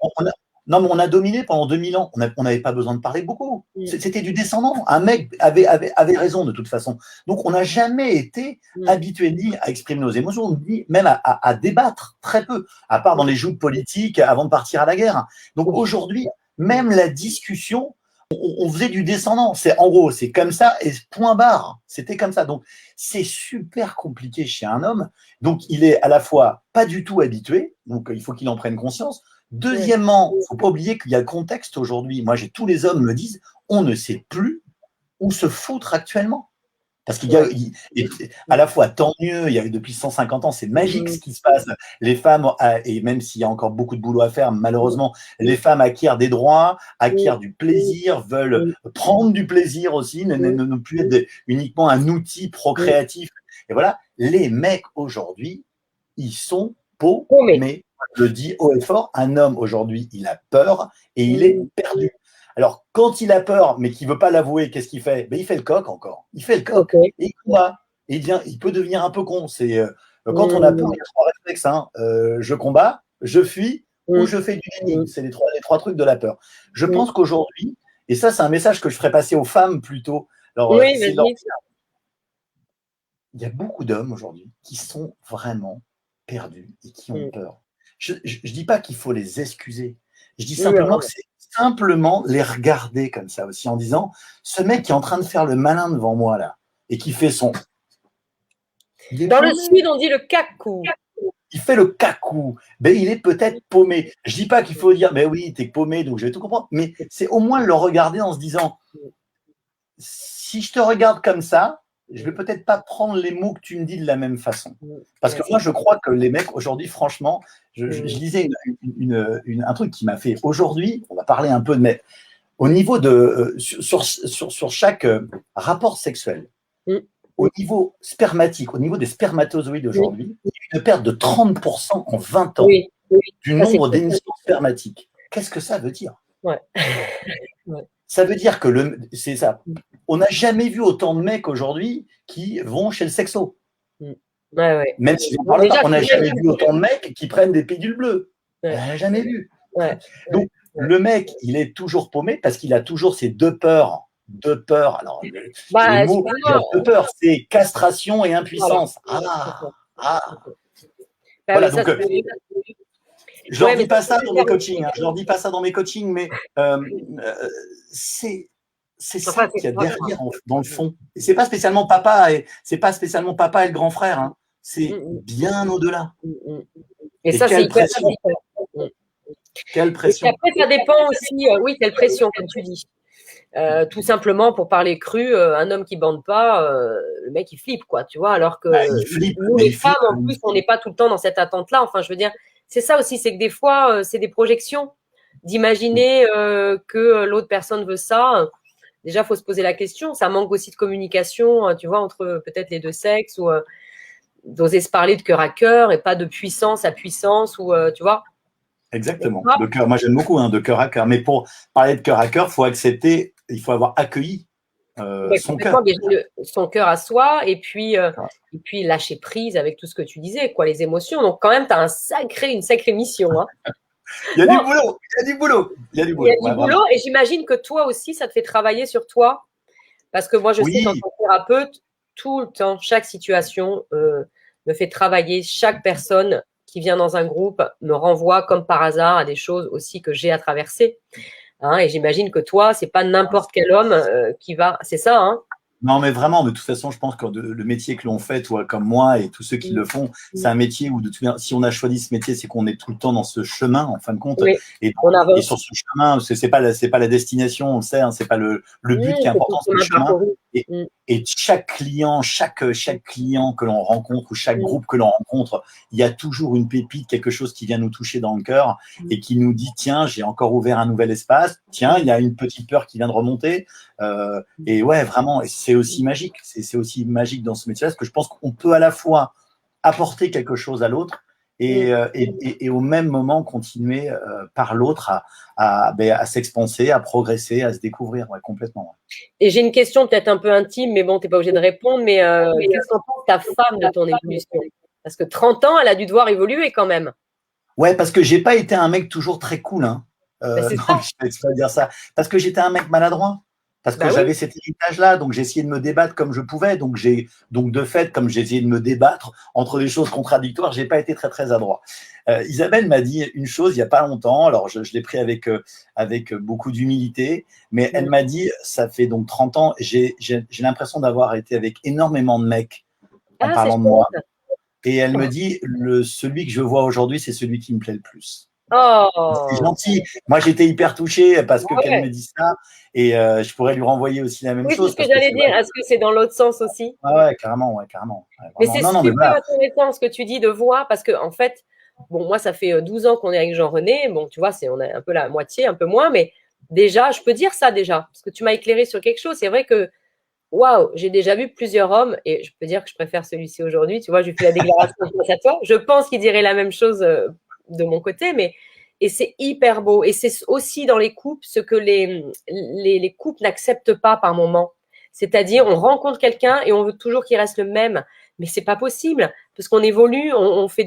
Non, mais on a dominé pendant 2000 ans. On n'avait pas besoin de parler beaucoup. Mm. C'était du descendant. Un mec avait raison de toute façon. Donc, on n'a jamais été habitué ni à exprimer nos émotions, ni même à débattre, très peu, à part dans les joutes politiques avant de partir à la guerre. Donc, aujourd'hui, même la discussion, on faisait du descendant. En gros, c'est comme ça et point barre. C'était comme ça. Donc, c'est super compliqué chez un homme. Donc, il est à la fois pas du tout habitué. Donc, il faut qu'il en prenne conscience. Deuxièmement, il ne faut pas oublier qu'il y a le contexte aujourd'hui. Moi, tous les hommes me disent, on ne sait plus où se foutre actuellement. Parce qu'il y a, à la fois, tant mieux, il y a depuis 150 ans, c'est magique ce qui se passe. Les femmes, et même s'il y a encore beaucoup de boulot à faire, malheureusement, les femmes acquièrent des droits, acquièrent du plaisir, veulent prendre du plaisir aussi, ne plus être uniquement un outil procréatif. Et voilà, les mecs aujourd'hui, ils sont paumés. Je le dis haut et fort, un homme aujourd'hui, il a peur et il est perdu. Alors, quand il a peur, mais qu'il ne veut pas l'avouer, qu'est-ce qu'il fait? Il fait le coq encore. Il fait le coq. Et il combat. Et il peut devenir un peu con. Quand on a peur, il y a trois réflexes. Je combats, je fuis ou je fais du déni. C'est les trois trucs de la peur. Je pense qu'aujourd'hui, et ça, c'est un message que je ferais passer aux femmes plutôt. Alors, il y a beaucoup d'hommes aujourd'hui qui sont vraiment perdus et qui ont peur. Je ne dis pas qu'il faut les excuser. Je dis simplement que c'est simplement les regarder comme ça aussi en disant ce mec qui est en train de faire le malin devant moi là et qui fait son. Dans le sud, on dit le cacou. Il fait le cacou. Ben, il est peut-être paumé. Je dis pas qu'il faut dire mais oui, t'es paumé, donc je vais tout comprendre. Mais c'est au moins le regarder en se disant si je te regarde comme ça, je vais peut-être pas prendre les mots que tu me dis de la même façon. Parce que moi, je crois que les mecs, aujourd'hui, franchement, je lisais un truc qui m'a fait aujourd'hui, on va parler un peu de, mais au niveau de, sur chaque rapport sexuel, au niveau spermatique, au niveau des spermatozoïdes aujourd'hui, il y a une perte de 30% en 20 ans du nombre d'émissions spermatiques. Qu'est-ce que ça veut dire? Ça veut dire que c'est ça. On n'a jamais vu autant de mecs aujourd'hui qui vont chez le sexo. Même si on parle pas, on n'a jamais vu autant de mecs qui prennent des pilules bleues. On n'a jamais vu. Donc, le mec, il est toujours paumé parce qu'il a toujours ces deux peurs. Alors, le mot deux peurs, c'est castration et impuissance. Voilà, donc. Je leur dis pas ça dans mes coachings. Je leur dis pas ça dans mes coachings, mais c'est ça qu'il y a derrière, dans le fond. Et c'est pas spécialement papa et le grand frère. C'est bien au-delà. Et ça, c'est hyper pression. Quelle pression. Et après, ça dépend aussi. Oui, quelle pression, comme tu dis. Tout simplement, pour parler cru, un homme qui bande pas, le mec il flippe, quoi, tu vois. Alors que nous, les femmes, en plus, on n'est pas tout le temps dans cette attente-là. Enfin, je veux dire. C'est ça aussi, c'est que des fois, c'est des projections. D'imaginer que l'autre personne veut ça. Déjà, il faut se poser la question. Ça manque aussi de communication, tu vois, entre peut-être les deux sexes, ou d'oser se parler de cœur à cœur et pas de puissance à puissance, ou tu vois. Exactement. De cœur. Moi, j'aime beaucoup de cœur à cœur. Mais pour parler de cœur à cœur, il faut accepter, il faut avoir accueilli son cœur. Son cœur à soi et puis lâcher prise avec tout ce que tu disais, quoi, les émotions. Donc quand même, tu as une sacrée mission. Il y a du boulot. Il y a du boulot et j'imagine que toi aussi, ça te fait travailler sur toi. Parce que moi, je sais qu'en tant que thérapeute, tout le temps, chaque situation me fait travailler. Chaque personne qui vient dans un groupe me renvoie comme par hasard à des choses aussi que j'ai à traverser. Et j'imagine que toi, c'est pas n'importe quel homme qui va. C'est ça, hein? Non, mais vraiment, de toute façon, je pense que le métier que l'on fait, toi comme moi et tous ceux qui le font, c'est un métier où, si on a choisi ce métier, c'est qu'on est tout le temps dans ce chemin, en fin de compte. Et sur ce chemin, c'est pas la destination, on le sait, c'est pas le but qui est important, c'est le chemin. Et chaque client que l'on rencontre ou chaque groupe que l'on rencontre, il y a toujours une pépite, quelque chose qui vient nous toucher dans le cœur et qui nous dit tiens, j'ai encore ouvert un nouvel espace. Tiens, il y a une petite peur qui vient de remonter. Et ouais, vraiment, c'est aussi magique. C'est aussi magique dans ce métier-là, parce que je pense qu'on peut à la fois apporter quelque chose à l'autre et au même moment continuer par l'autre à s'expanser, à progresser, à se découvrir, complètement. Et j'ai une question peut-être un peu intime, mais bon, tu n'es pas obligé de répondre, mais qu'est-ce qu'en pense ta femme de ton évolution? Parce que 30 ans, elle a dû devoir évoluer quand même. Ouais, parce que j'ai pas été un mec toujours très cool, hein. Ben, c'est Non, ça. je vais pas dire ça. Parce que j'étais un mec maladroit. Parce que Bah oui. j'avais cet héritage-là, donc j'ai essayé de me débattre comme je pouvais. Donc de fait, comme j'ai essayé de me débattre entre des choses contradictoires, j'ai pas été très très adroit. Isabelle m'a dit une chose il y a pas longtemps. Alors je l'ai pris avec beaucoup d'humilité, mais elle m'a dit, ça fait donc 30 ans, j'ai l'impression d'avoir été avec énormément de mecs en Ah, c'est parlant de moi. chouette. Et elle me dit, celui que je vois aujourd'hui, c'est celui qui me plaît le plus. Voilà. C'est Oh, gentil. Moi, j'étais hyper touché parce que qu'elle me ouais. dise ça. Et je pourrais lui renvoyer aussi la même Oui, c'est chose ce que parce que j'allais c'est vrai dire. Est-ce que c'est dans l'autre sens aussi? que, ouais, carrément, ouais, carrément. Ouais, Mais vraiment. c'est Non, non, mais super voilà. intéressant ce que tu dis de voir parce que, en fait, bon, moi, ça fait 12 ans qu'on est avec Jean-René. Bon, tu vois, on a un peu la moitié, un peu moins, mais déjà, je peux dire ça déjà parce que tu m'as éclairé sur quelque chose. C'est vrai que, waouh, j'ai déjà vu plusieurs hommes et je peux dire que je préfère celui-ci aujourd'hui. Tu vois, j'ai fait la déclaration face à toi. Je pense qu'il dirait la même chose de mon côté, mais et c'est hyper beau. Et c'est aussi dans les couples ce que les couples n'acceptent pas par moment. C'est-à-dire, on rencontre quelqu'un et on veut toujours qu'il reste le même. Mais c'est pas possible parce qu'on évolue, on fait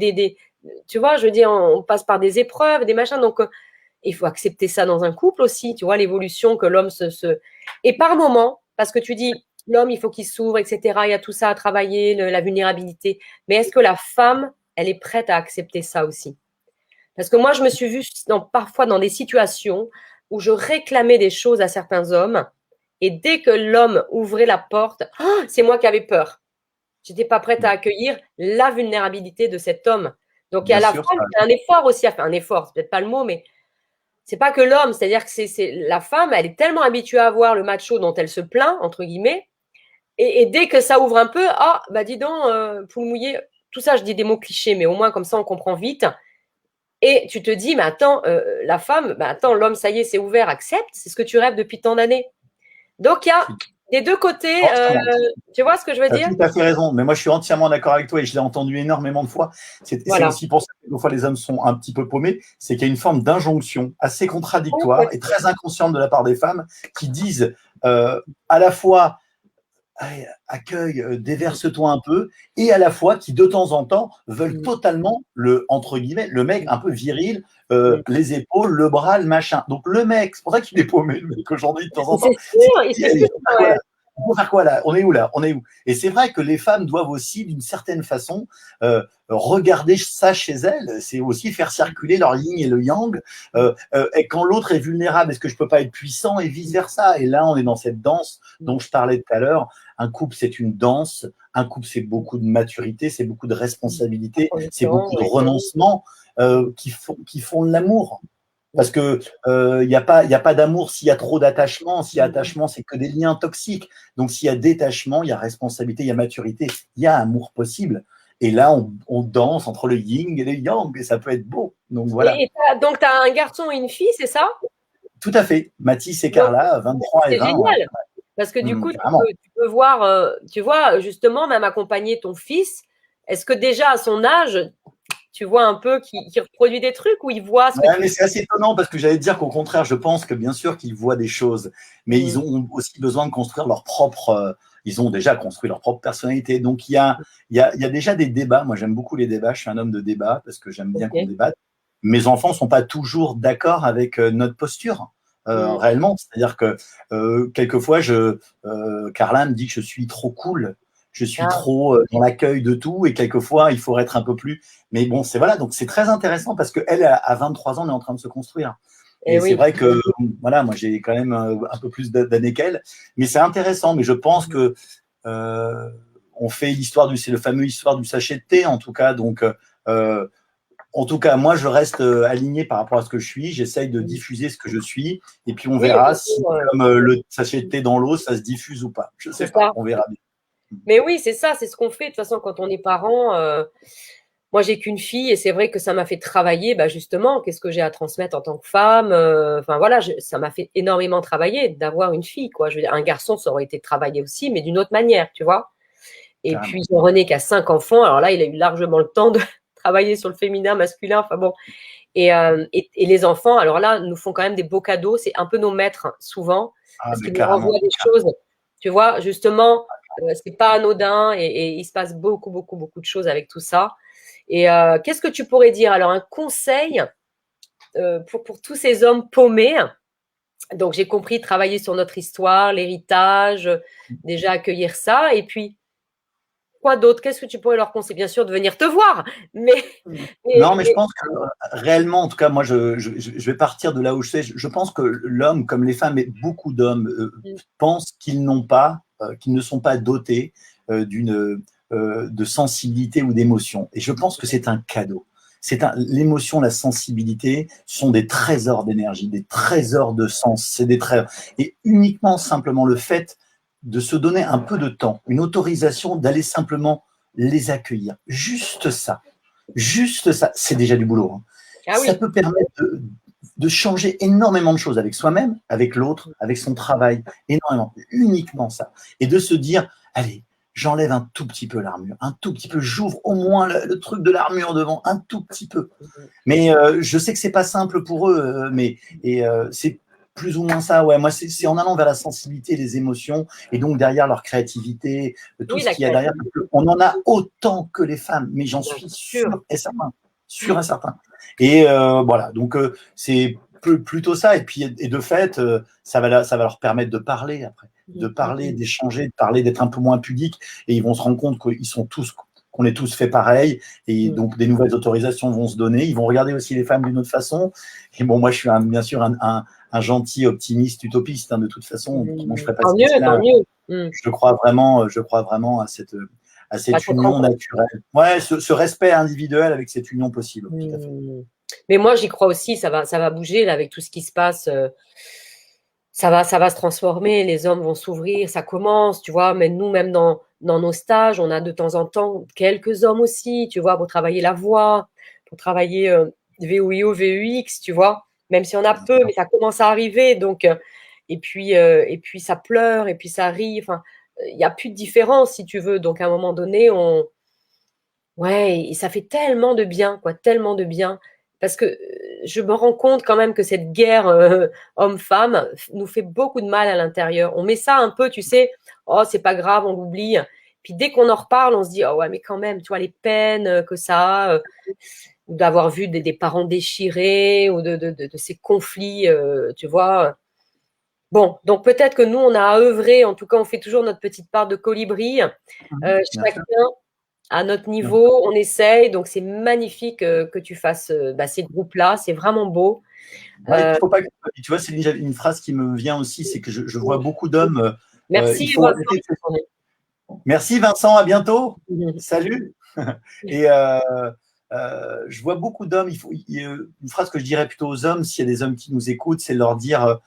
tu vois, je veux dire, on passe par des épreuves, des machins. Donc, il faut accepter ça dans un couple aussi. Tu vois, l'évolution que l'homme Et par moment, parce que tu dis, l'homme, il faut qu'il s'ouvre, etc. Il y a tout ça à travailler, la vulnérabilité. Mais est-ce que la femme, elle est prête à accepter ça aussi? Parce que moi, je me suis vue parfois dans des situations où je réclamais des choses à certains hommes. Et dès que l'homme ouvrait la porte, oh, c'est moi qui avais peur. J'étais pas prête à accueillir la vulnérabilité de cet homme. Donc, il y a Bien la sûr, femme qui a un effort aussi à faire. Un effort, c'est peut-être pas le mot, mais c'est pas que l'homme. C'est-à-dire que c'est la femme, elle est tellement habituée à voir le macho dont elle se plaint, entre guillemets. Et dès que ça ouvre un peu, ah, bah dis donc, poule mouillée. Tout ça, je dis des mots clichés, mais au moins comme ça, on comprend vite. Et tu te dis, mais attends, la femme, bah attends, l'homme, ça y est, c'est ouvert, accepte, c'est ce que tu rêves depuis tant d'années. Donc, il y a des deux côtés, entièrement. tu vois ce que je veux Tu as dire? tout à fait raison, mais moi je suis entièrement d'accord avec toi et je l'ai entendu énormément de fois. C'est Voilà. aussi pour ça que des fois les hommes sont un petit peu paumés, c'est qu'il y a une forme d'injonction assez contradictoire et Complètement. très inconsciente de la part des femmes qui disent à la fois accueille, déverse-toi un peu, et à la fois qui de temps en temps veulent Mm. totalement entre guillemets, le mec un peu viril, Mm. les épaules, le bras, le machin. Donc le mec, c'est pour ça qu'il est paumé, le mec aujourd'hui de temps en temps. C'est sûr, il Il sait dit, plus allez, comment être. il faut faire quoi là? On est où là? On est où? Et c'est vrai que les femmes doivent aussi, d'une certaine façon, regarder ça chez elles. C'est aussi faire circuler leur yin et le yang. Et quand l'autre est vulnérable, est-ce que je peux pas être puissant et vice versa? Et là, on est dans cette danse dont je parlais tout à l'heure. Un couple, c'est une danse. Un couple, c'est beaucoup de maturité, c'est beaucoup de responsabilité, c'est Condition, beaucoup de ouais. renoncement qui font de l'amour. Parce que y a pas d'amour s'il y a trop d'attachement. S'il y a attachement, c'est que des liens toxiques. Donc s'il y a détachement, il y a responsabilité, il y a maturité, il y a amour possible. Et là, on danse entre le yin et le yang, et ça peut être beau. Donc voilà. Donc, tu as un garçon et une fille, c'est ça? Tout à fait. Mathis et Donc, Carla, 23 et c'est 20, ouais. génial. Parce que du coup, Carrément. tu peux voir, tu vois, justement, même accompagner ton fils. Est-ce que déjà à son âge, tu vois un peu qu'il reproduit des trucs ou il voit ce que Ouais, tu mais fais? c'est assez étonnant parce que j'allais te dire qu'au contraire, je pense que bien sûr qu'ils voient des choses, mais ils Mm. ont aussi besoin de construire leur propre. Ils ont déjà construit leur propre personnalité. Donc il y a déjà des débats. Moi, j'aime beaucoup les débats. Je suis un homme de débat parce que j'aime bien qu'on Ok. débatte. Mes enfants sont pas toujours d'accord avec notre posture. Mm. Réellement, c'est-à-dire que quelquefois, Carla me dit que je suis trop cool, je suis Ah, trop dans l'accueil de tout, et quelquefois, il faudrait être un peu plus. Mais bon, c'est voilà, donc c'est très intéressant parce qu'elle, à 23 ans, elle est en train de se construire. eh Et c'est oui. vrai que, voilà, moi, j'ai quand même un peu plus d'années qu'elle, mais c'est intéressant. Mais je pense que euh, on fait c'est le fameux histoire du sachet de thé, en tout cas. Donc, en tout cas, moi, je reste aligné par rapport à ce que je suis. J'essaye de diffuser ce que je suis, et puis on Oui, verra bien si, sûr, comme le sachet de thé dans l'eau, ça se diffuse ou pas. Je c'est sais pas, ça. on verra bien. Mais oui, c'est ça, c'est ce qu'on fait. De toute façon, quand on est parent, moi, j'ai qu'une fille et c'est vrai que ça m'a fait travailler, bah, justement, qu'est-ce que j'ai à transmettre en tant que femme. Enfin, voilà, ça m'a fait énormément travailler d'avoir une fille, quoi. Je veux dire, un garçon, ça aurait été travaillé aussi, mais d'une autre manière, tu vois. Et puis, Carrément. René qui a 5 enfants, alors là, il a eu largement le temps de travailler sur le féminin, masculin, enfin bon. Et les enfants, alors là, nous font quand même des beaux cadeaux. C'est un peu nos maîtres, hein, souvent, Ah, parce mais qu'ils nous carrément. renvoient des choses. Tu vois, justement, c'est pas anodin et il se passe beaucoup, beaucoup, beaucoup de choses avec tout ça. Et qu'est-ce que tu pourrais dire? Alors, un conseil pour tous ces hommes paumés. Donc, j'ai compris travailler sur notre histoire, l'héritage, déjà accueillir ça. Et puis, quoi d'autre? Qu'est-ce que tu pourrais leur conseiller? Bien sûr, de venir te voir. Non, mais je pense que réellement, en tout cas, moi, je vais partir de là où je sais. Je pense que l'homme, comme les femmes, et beaucoup d'hommes pensent qu'ils n'ont pas, qu'ils ne sont pas dotés de sensibilité ou d'émotion. Et je pense que c'est un cadeau. L'émotion, la sensibilité sont des trésors d'énergie, des trésors de sens. C'est des trésors. Et uniquement, simplement, le fait de se donner un peu de temps, une autorisation d'aller simplement les accueillir. Juste ça, c'est déjà du boulot. Hein. Ah oui. Ça peut permettre de changer énormément de choses avec soi-même, avec l'autre, avec son travail, énormément, uniquement ça. Et de se dire, allez, j'enlève un tout petit peu l'armure, un tout petit peu, j'ouvre au moins le truc de l'armure devant, un tout petit peu. Mais je sais que c'est pas simple pour eux, c'est plus ou moins ça. Ouais, moi, c'est en allant vers la sensibilité, les émotions, et donc derrière leur créativité, tout ce qu'il y a derrière. On en a autant que les femmes, mais j'en suis sûr et certain. Sûr et certain. Et voilà, donc c'est plutôt ça. Et puis, et de fait, ça va leur permettre de parler après, de parler, d'échanger, de parler, d'être un peu moins pudique. Et ils vont se rendre compte qu'on est tous fait pareil. Et donc, des nouvelles autorisations vont se donner. Ils vont regarder aussi les femmes d'une autre façon. Et bon, moi, je suis bien sûr un gentil optimiste, utopiste. Hein, de toute façon, comment je ferais pas tant mieux. Je crois vraiment à cette union naturelle. Ouais, ce respect individuel avec cette union possible. Tout à fait. Mais moi, j'y crois aussi. Ça va bouger là avec tout ce qui se passe. Ça va se transformer. Les hommes vont s'ouvrir. Ça commence, tu vois. Mais nous, même dans nos stages, on a de temps en temps quelques hommes aussi, tu vois, pour travailler la voix, pour travailler VOIO, VUX, tu vois. Même si on a peu, mais ça commence à arriver. Donc, et puis ça pleure, et puis ça rit. Enfin, il n'y a plus de différence, si tu veux. Donc, à un moment donné, ouais, et ça fait tellement de bien, quoi, tellement de bien. Parce que je me rends compte quand même que cette guerre homme-femme nous fait beaucoup de mal à l'intérieur. On met ça un peu, tu sais, oh, c'est pas grave, on l'oublie. Puis dès qu'on en reparle, on se dit, oh ouais, mais quand même, tu vois, les peines que ça a, d'avoir vu des parents déchirés, ou de ces conflits, tu vois. Bon, donc peut-être que nous, on a à œuvrer, en tout cas, on fait toujours notre petite part de colibri. Chacun à notre niveau, on essaye. Donc, c'est magnifique que tu fasses ces groupes-là. C'est vraiment beau. Ouais, faut pas que, tu vois, c'est une phrase qui me vient aussi, c'est que je vois beaucoup d'hommes. Merci, Merci Vincent, à bientôt. Salut. Et je vois beaucoup d'hommes. Une phrase que je dirais plutôt aux hommes, s'il y a des hommes qui nous écoutent, c'est leur dire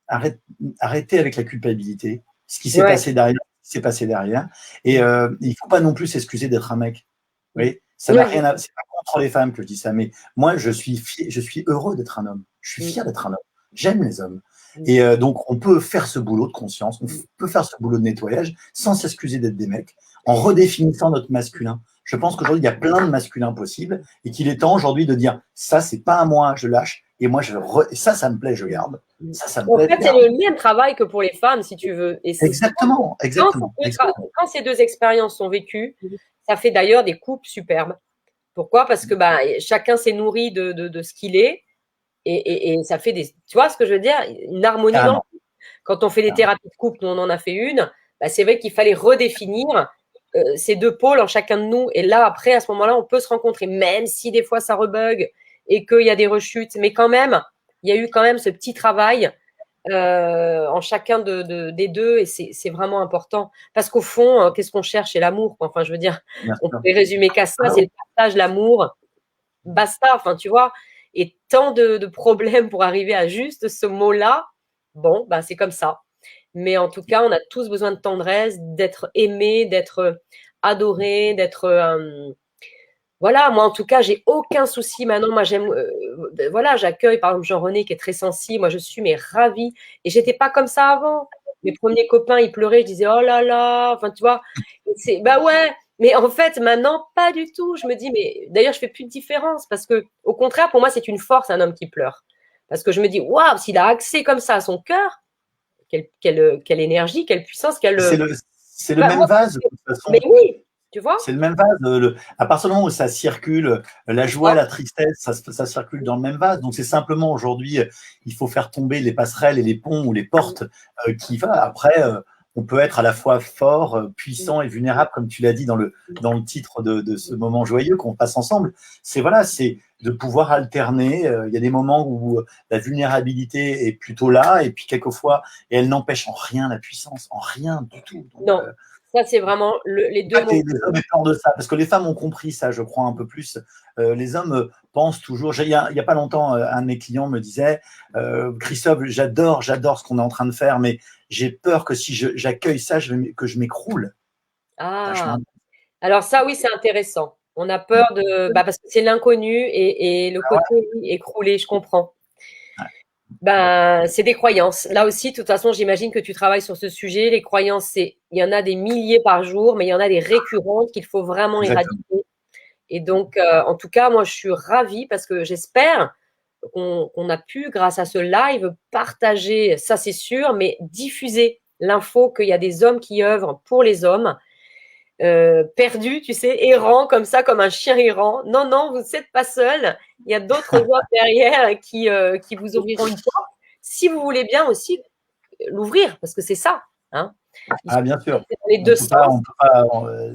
arrêtez avec la culpabilité. Ce qui s'est passé derrière, c'est passé derrière. Et il ne faut pas non plus s'excuser d'être un mec. Vous voyez, ça n'a rien à. C'est pas contre les femmes que je dis ça, mais moi, je suis heureux d'être un homme. Je suis fier d'être un homme. J'aime les hommes. Et donc, on peut faire ce boulot de conscience, on peut faire ce boulot de nettoyage sans s'excuser d'être des mecs, en redéfinissant notre masculin. Je pense qu'aujourd'hui, il y a plein de masculins possibles et qu'il est temps aujourd'hui de dire ça, c'est pas à moi, je lâche. Et moi, ça me plaît, je garde. Ça me plaît. En fait, c'est le même travail que pour les femmes, si tu veux. Et exactement. Quand ces deux expériences sont vécues, ça fait d'ailleurs des couples superbes. Pourquoi? Parce que chacun s'est nourri de ce qu'il est. Et ça fait tu vois ce que je veux dire? Une harmonie dans le couple. Quand on fait des thérapies de couple, nous on en a fait une, c'est vrai qu'il fallait redéfinir ces deux pôles en chacun de nous. Et là, après, à ce moment-là, on peut se rencontrer, même si des fois ça rebug et qu'il y a des rechutes. Mais quand même, il y a eu quand même ce petit travail en chacun des deux, et c'est vraiment important. Parce qu'au fond, qu'est-ce qu'on cherche? C'est l'amour. Enfin, je veux dire, on peut résumer qu'à ça, c'est le partage, l'amour. Basta, enfin, tu vois. Et tant de problèmes pour arriver à juste ce mot-là. Bon, c'est comme ça. Mais en tout cas, on a tous besoin de tendresse, d'être aimé, d'être adoré, d'être… voilà, moi en tout cas, j'ai aucun souci maintenant. Moi, j'aime… voilà, j'accueille par exemple Jean-René qui est très sensible. Moi, je suis ravie. Et j'étais pas comme ça avant. Mes premiers copains, ils pleuraient. Je disais, oh là là. Enfin, tu vois, ouais. Mais en fait, maintenant, pas du tout. Je me dis, mais d'ailleurs, je fais plus de différence parce que, au contraire, pour moi, c'est une force, un homme qui pleure. Parce que je me dis, waouh, s'il a accès comme ça à son cœur, quelle énergie, quelle puissance, c'est le même vase, de toute façon. Mais oui. Tu vois? C'est le même vase. À partir du moment où ça circule, la joie, la tristesse, ça circule dans le même vase. Donc c'est simplement aujourd'hui, il faut faire tomber les passerelles et les ponts ou les portes qui va. Après, on peut être à la fois fort, puissant et vulnérable, comme tu l'as dit dans le titre de ce moment joyeux qu'on passe ensemble. C'est voilà, c'est de pouvoir alterner. Il y a des moments où la vulnérabilité est plutôt là, et puis quelquefois, et elle n'empêche en rien la puissance, en rien du tout. Donc, Non, ça c'est vraiment les deux mots. les hommes aient peur de ça, parce que les femmes ont compris ça, je crois, un peu plus. Les hommes pensent toujours. Il y a pas longtemps, un de mes clients me disait, Christophe, j'adore ce qu'on est en train de faire, mais j'ai peur que si j'accueille ça, que je m'écroule. Ah, alors ça, oui, c'est intéressant. On a peur parce que c'est l'inconnu et le côté écroulé, je comprends. C'est des croyances. Là aussi, de toute façon, j'imagine que tu travailles sur ce sujet. Les croyances, il y en a des milliers par jour, mais il y en a des récurrentes qu'il faut vraiment éradiquer. Et donc, en tout cas, moi, je suis ravie parce que j'espère qu'on a pu, grâce à ce live, partager, ça c'est sûr, mais diffuser l'info qu'il y a des hommes qui œuvrent pour les hommes, perdus, tu sais, errants comme ça, comme un chien errant. Non, non, vous n'êtes pas seul. Il y a d'autres hommes derrière qui vous ouvriront une porte, si vous voulez bien aussi l'ouvrir, parce que c'est ça. Hein. Bien sûr. Les deux sens.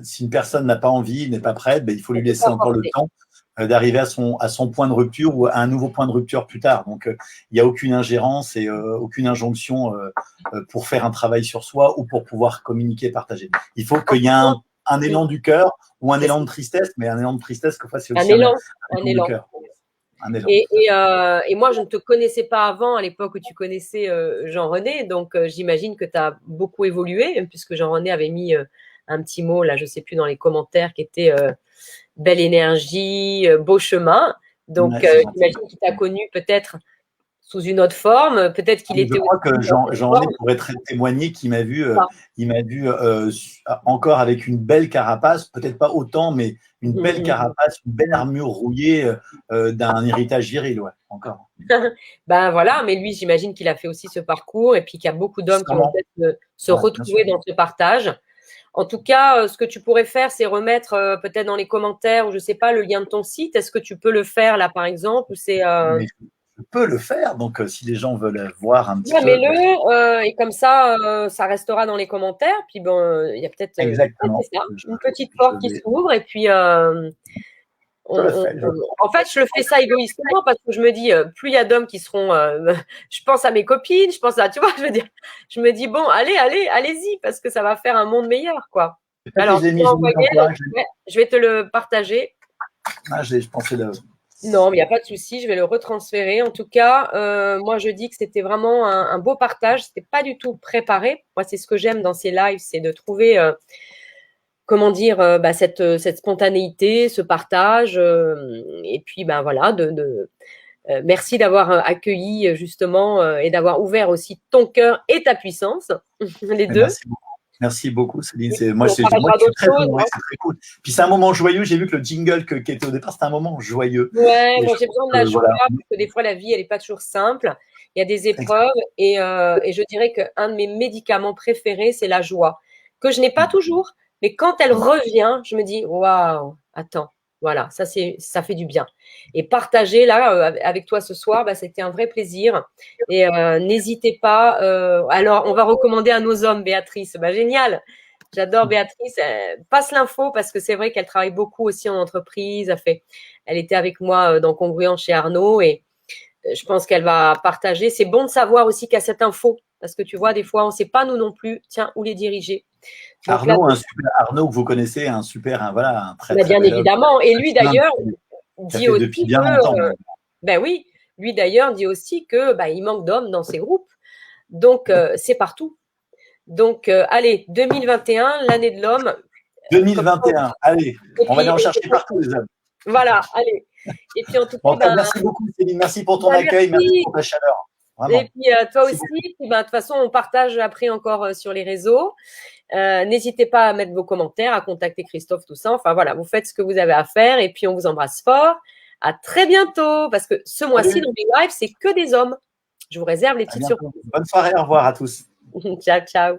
Si une personne n'a pas envie, n'est pas prête, il faut lui laisser encore le temps d'arriver à son point de rupture ou à un nouveau point de rupture plus tard. Donc, il n'y a aucune ingérence et aucune injonction pour faire un travail sur soi ou pour pouvoir communiquer, partager. Il faut qu'il y ait un élan du cœur ou un élan de tristesse, mais un élan de tristesse, que c'est aussi un élan du cœur. Et moi, je ne te connaissais pas avant, à l'époque où tu connaissais Jean-René, donc j'imagine que tu as beaucoup évolué, puisque Jean-René avait mis un petit mot, là, je ne sais plus, dans les commentaires, qui était belle énergie, beau chemin. Donc, j'imagine qu'il t'a connu peut-être sous une autre forme, peut-être qu'il était. Je crois que Jean-René pourrait témoigner qu'il m'a vu, encore avec une belle carapace, peut-être pas autant, mais une belle carapace, une belle armure rouillée d'un héritage viril, ouais, encore. Voilà, mais lui, j'imagine qu'il a fait aussi ce parcours et puis qu'il y a beaucoup d'hommes qui vont peut-être se retrouver dans ce partage. En tout cas, ce que tu pourrais faire, c'est remettre peut-être dans les commentaires ou je sais pas le lien de ton site. Est-ce que tu peux le faire là, par exemple, ou c'est Je peux le faire, donc si les gens veulent voir un petit peu. Mets-le et comme ça, ça restera dans les commentaires. Puis il y a peut-être une petite porte qui s'ouvre et puis. En fait, je le fais ça égoïstement parce que je me dis, plus il y a d'hommes qui seront, je pense à mes copines, je pense à, tu vois, je me dis, bon, allez-y, parce que ça va faire un monde meilleur, quoi. Alors, je vais te le partager. Je pensais Non, mais il n'y a pas de souci, je vais le retransférer. En tout cas, moi, je dis que c'était vraiment un beau partage. C'était pas du tout préparé. Moi, c'est ce que j'aime dans ces lives, c'est de trouver comment dire, cette spontanéité, ce partage, et puis voilà, merci d'avoir accueilli justement et d'avoir ouvert aussi ton cœur et ta puissance, les deux. Merci beaucoup, Céline. Moi, je suis très honoré, c'est très cool. Puis c'est un moment joyeux. J'ai vu que le jingle qui était au départ, c'était un moment joyeux. Ouais, moi j'ai besoin de la joie parce que des fois la vie, elle n'est pas toujours simple. Il y a des épreuves et je dirais qu'un de mes médicaments préférés, c'est la joie, que je n'ai pas toujours. Mais quand elle revient, je me dis, waouh, attends, voilà, ça fait du bien. Et partager là avec toi ce soir, c'était un vrai plaisir. Et n'hésitez pas. Alors, on va recommander à nos hommes, Béatrice. Génial. J'adore Béatrice. Passe l'info parce que c'est vrai qu'elle travaille beaucoup aussi en entreprise. Elle était avec moi dans Congruent chez Arnaud et je pense qu'elle va partager. C'est bon de savoir aussi qu'il y a cette info parce que tu vois, des fois, on ne sait pas nous non plus, tiens, où les diriger. Donc, Arnaud que vous connaissez, un très bien évidemment. Et lui d'ailleurs dit aussi depuis bien longtemps. Oui, lui d'ailleurs dit aussi que il manque d'hommes dans ces groupes. Donc c'est partout. Donc allez, 2021, l'année de l'homme. 2021, allez, on va aller en chercher partout les hommes. Voilà, allez. Et puis en tout cas, merci beaucoup Céline, merci pour ton accueil, merci pour ta chaleur. Vraiment. Et puis toi aussi, de toute façon, on partage après encore sur les réseaux. N'hésitez pas à mettre vos commentaires, à contacter Christophe, tout ça. Enfin voilà, vous faites ce que vous avez à faire et puis on vous embrasse fort. À très bientôt parce que ce mois-ci, dans les lives, c'est que des hommes. Je vous réserve les petites surprises. Bonne soirée, au revoir à tous. Ciao, ciao.